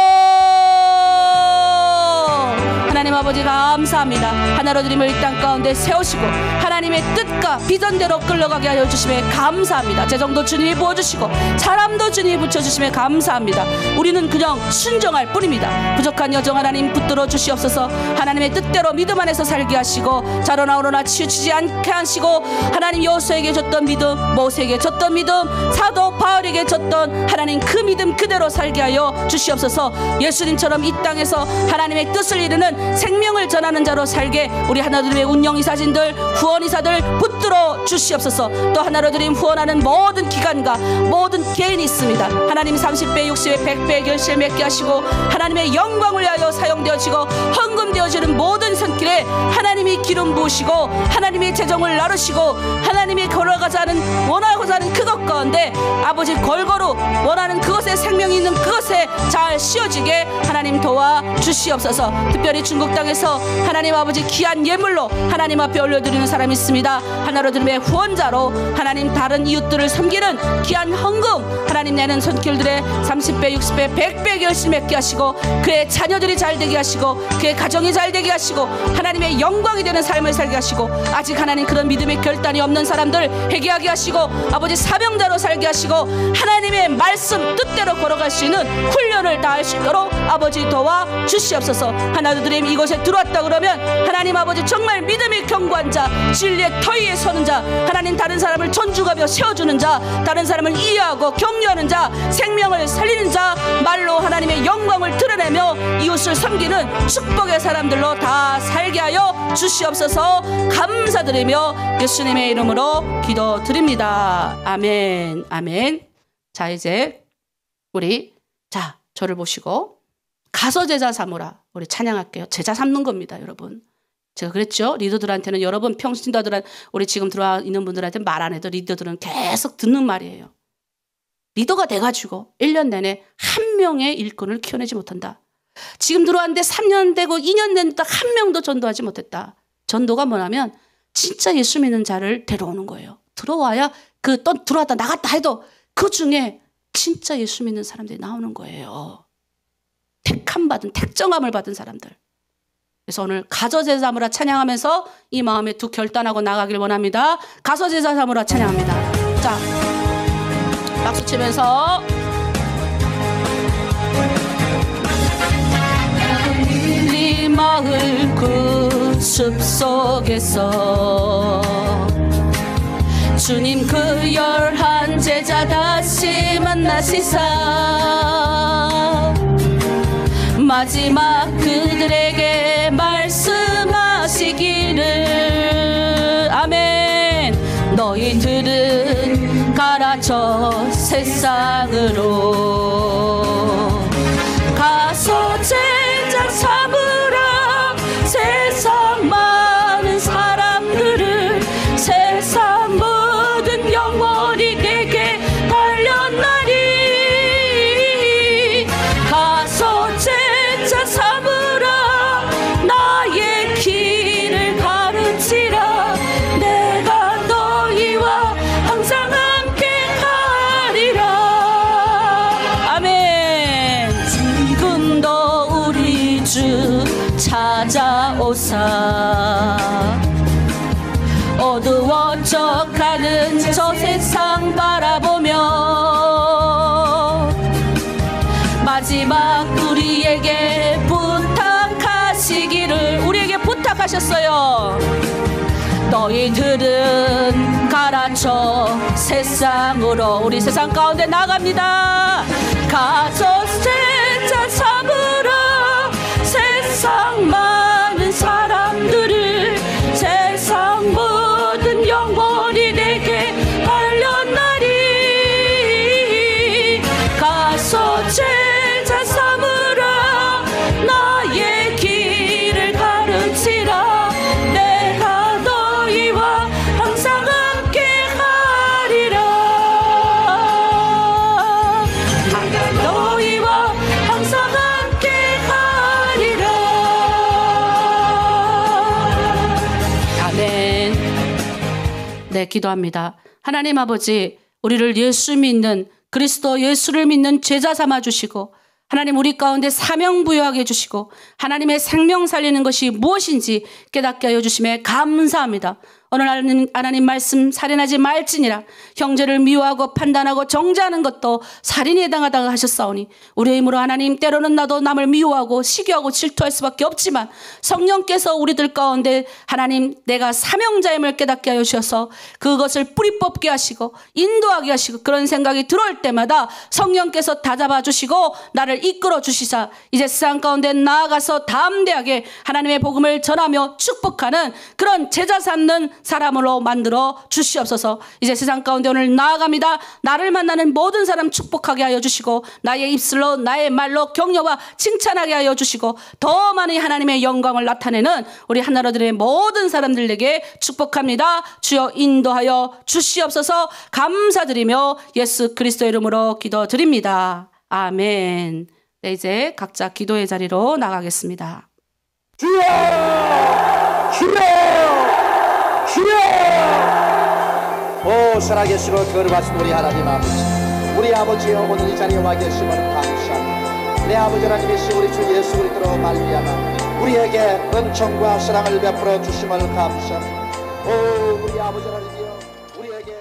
하나님 아버지 감사합니다. 하나로드림을 이 땅 가운데 세우시고 하나님의 뜻과 비전대로 끌려가게 하여 주심에 감사합니다. 재정도 주님이 부어주시고 사람도 주님이 붙여주심에 감사합니다. 우리는 그냥 순종할 뿐입니다. 부족한 여정 하나님 붙들어 주시옵소서. 하나님의 뜻대로 믿음 안에서 살게 하시고 자로나 오로나 치우치지 않게 하시고 하나님 여호수아에게 줬던 믿음, 모세에게 줬던 믿음, 사도 바울에게 줬던 하나님 그 믿음 그대로 살게 하여 주시옵소서. 예수님처럼 이 땅에서 하나님의 뜻을 이루는 생명을 전하는 자로 살게 우리 하나로드림의 운영이사진들, 후원이사들 붙들어 주시옵소서. 또 하나로드림 후원하는 모든 기관과 모든 개인이 있습니다. 하나님 30배, 60배, 100배 결실 맺게 하시고 하나님의 영광을 위하여 사용되어지고 헌금되어지는 모든 손길에 하나님이 기름 부으시고 하나님의 재정을 나누시고 하나님이 걸어가자 하는 원하고자 하는 그것 가운데 아버지 골고루 원하는 그것에 생명이 있는 그것에 잘 씌워지게 하나님 도와 주시옵소서. 특별히 중국 땅에서 하나님 아버지 귀한 예물로 하나님 앞에 올려드리는 사람이 있습니다. 하나로드림의 후원자로 하나님 다른 이웃들을 섬기는 귀한 헌금 하나님 내는 손길들의 30배, 60배, 100배 결실 맺게 하시고 그의 자녀들이 잘 되게 하시고 그의 가정이 잘 되게 하시고 하나님의 영광이 되는 삶을 살게 하시고 아직 하나님 그런 믿음의 결단이 없는 사람들 회개하게 하시고 아버지 사명자로 살게 하시고 하나님의 말씀 뜻대로 걸어갈 수 있는 훈련을 다 할 수 있도록 아버지 도와 주시옵소서. 하나로드림 이곳에 들어왔다 그러면 하나님 아버지 정말 믿음이 견고한 자, 진리의 터 위에 서는 자, 하나님 다른 사람을 존중하며 세워주는 자, 다른 사람을 이해하고 격려하는 자, 생명을 살리는 자, 말로 하나님의 영광을 드러내며 이웃을 섬기는 축복의 사람들로 다 살게 하여 주시옵소서. 감사드리며 예수님의 이름으로 기도드립니다. 아멘. 아멘. 자 이제 우리 저를 보시고 가서 제자 삼으라. 우리 찬양할게요. 제자 삼는 겁니다, 여러분. 제가 그랬죠. 리더들한테는 여러분 평신도들한 우리 지금 들어와 있는 분들한테 말 안 해도 리더들은 계속 듣는 말이에요. 리더가 돼가지고 1년 내내 한 명의 일꾼을 키워내지 못한다. 지금 들어왔는데 3년 되고 2년 됐는데 한 명도 전도하지 못했다. 전도가 뭐냐면 진짜 예수 믿는 자를 데려오는 거예요. 들어와야 또 들어왔다 나갔다 해도 그 중에 진짜 예수 믿는 사람들이 나오는 거예요. 택정함을 받은 사람들. 그래서 오늘 가서 제자 삼으라 찬양하면서 이 마음에 두 결단하고 나가길 원합니다. 가서 제자 삼으라 찬양합니다. 자, 박수 치면서 네 마을 그 숲속에서 주님 그 11 제자 다시 만나시사 마지막 그들에게 말씀하시기를 아멘. 너희들은 가라져 세상으로 가서 제자 삼으라. 세상 많은 사람들을 세상 모든 영혼이 내게 달렸나니 가서 제자 삼으라. 나의 길을 가르치라. 내가 너희와 항상 함께 하리라. 아멘. 지금도 우리 주 찾아오사 어두워져 가는 저 세상 바라보며 마지막 우리에게 부탁하시기를 우리에게 부탁하셨어요. 너희들은 가라쳐 세상으로 우리 세상 가운데 나갑니다. 가서 제자 삼으라. 세상 많은 사람들을 세상 모든 영혼이 내게 달렸나니 가서 제자 삼으라. 나의 길을 가르치라. 내가 너희와 항상 함께 네, 기도합니다. 하나님 아버지, 우리를 예수 믿는 그리스도 예수를 믿는 제자 삼아 주시고 하나님 우리 가운데 사명 부여하게 해주시고 하나님의 생명 살리는 것이 무엇인지 깨닫게 하여 주심에 감사합니다. 오늘 하나님 말씀 살인하지 말지니라. 형제를 미워하고 판단하고 정죄하는 것도 살인에 해당하다고 하셨사오니 우리의 힘으로 하나님 때로는 나도 남을 미워하고 시기하고 질투할 수밖에 없지만 성령께서 우리들 가운데 하나님 내가 사명자임을 깨닫게 하여 주셔서 그것을 뿌리 뽑게 하시고 인도하게 하시고 그런 생각이 들어올 때마다 성령께서 다잡아 주시고 나를 이끌어 주시사 이제 세상 가운데 나아가서 담대하게 하나님의 복음을 전하며 축복하는 그런 제자 삼는 사람으로 만들어 주시옵소서. 이제 세상 가운데 오늘 나아갑니다. 나를 만나는 모든 사람 축복하게 하여 주시고 나의 입술로 나의 말로 격려와 칭찬하게 하여 주시고 더 많은 하나님의 영광을 나타내는 우리 하나로들의 모든 사람들에게 축복합니다. 주여 인도하여 주시옵소서. 감사드리며 예수 그리스도의 이름으로 기도드립니다. 아멘. 네, 이제 각자 기도의 자리로 나가겠습니다. 주여! 주여! 주여! 오 살아계시고 거룩하신 우리 하나님 아버지, 우리 아버지여 오늘 이 자리에 와 계심을 감사합니다. 내 아버지 하나님이시 우리 주 예수 그리스도로 말미암아 우리에게 은총과 사랑을 베풀어 주심을 감사합니다. 오 우리 아버지 하나님이여 우리에게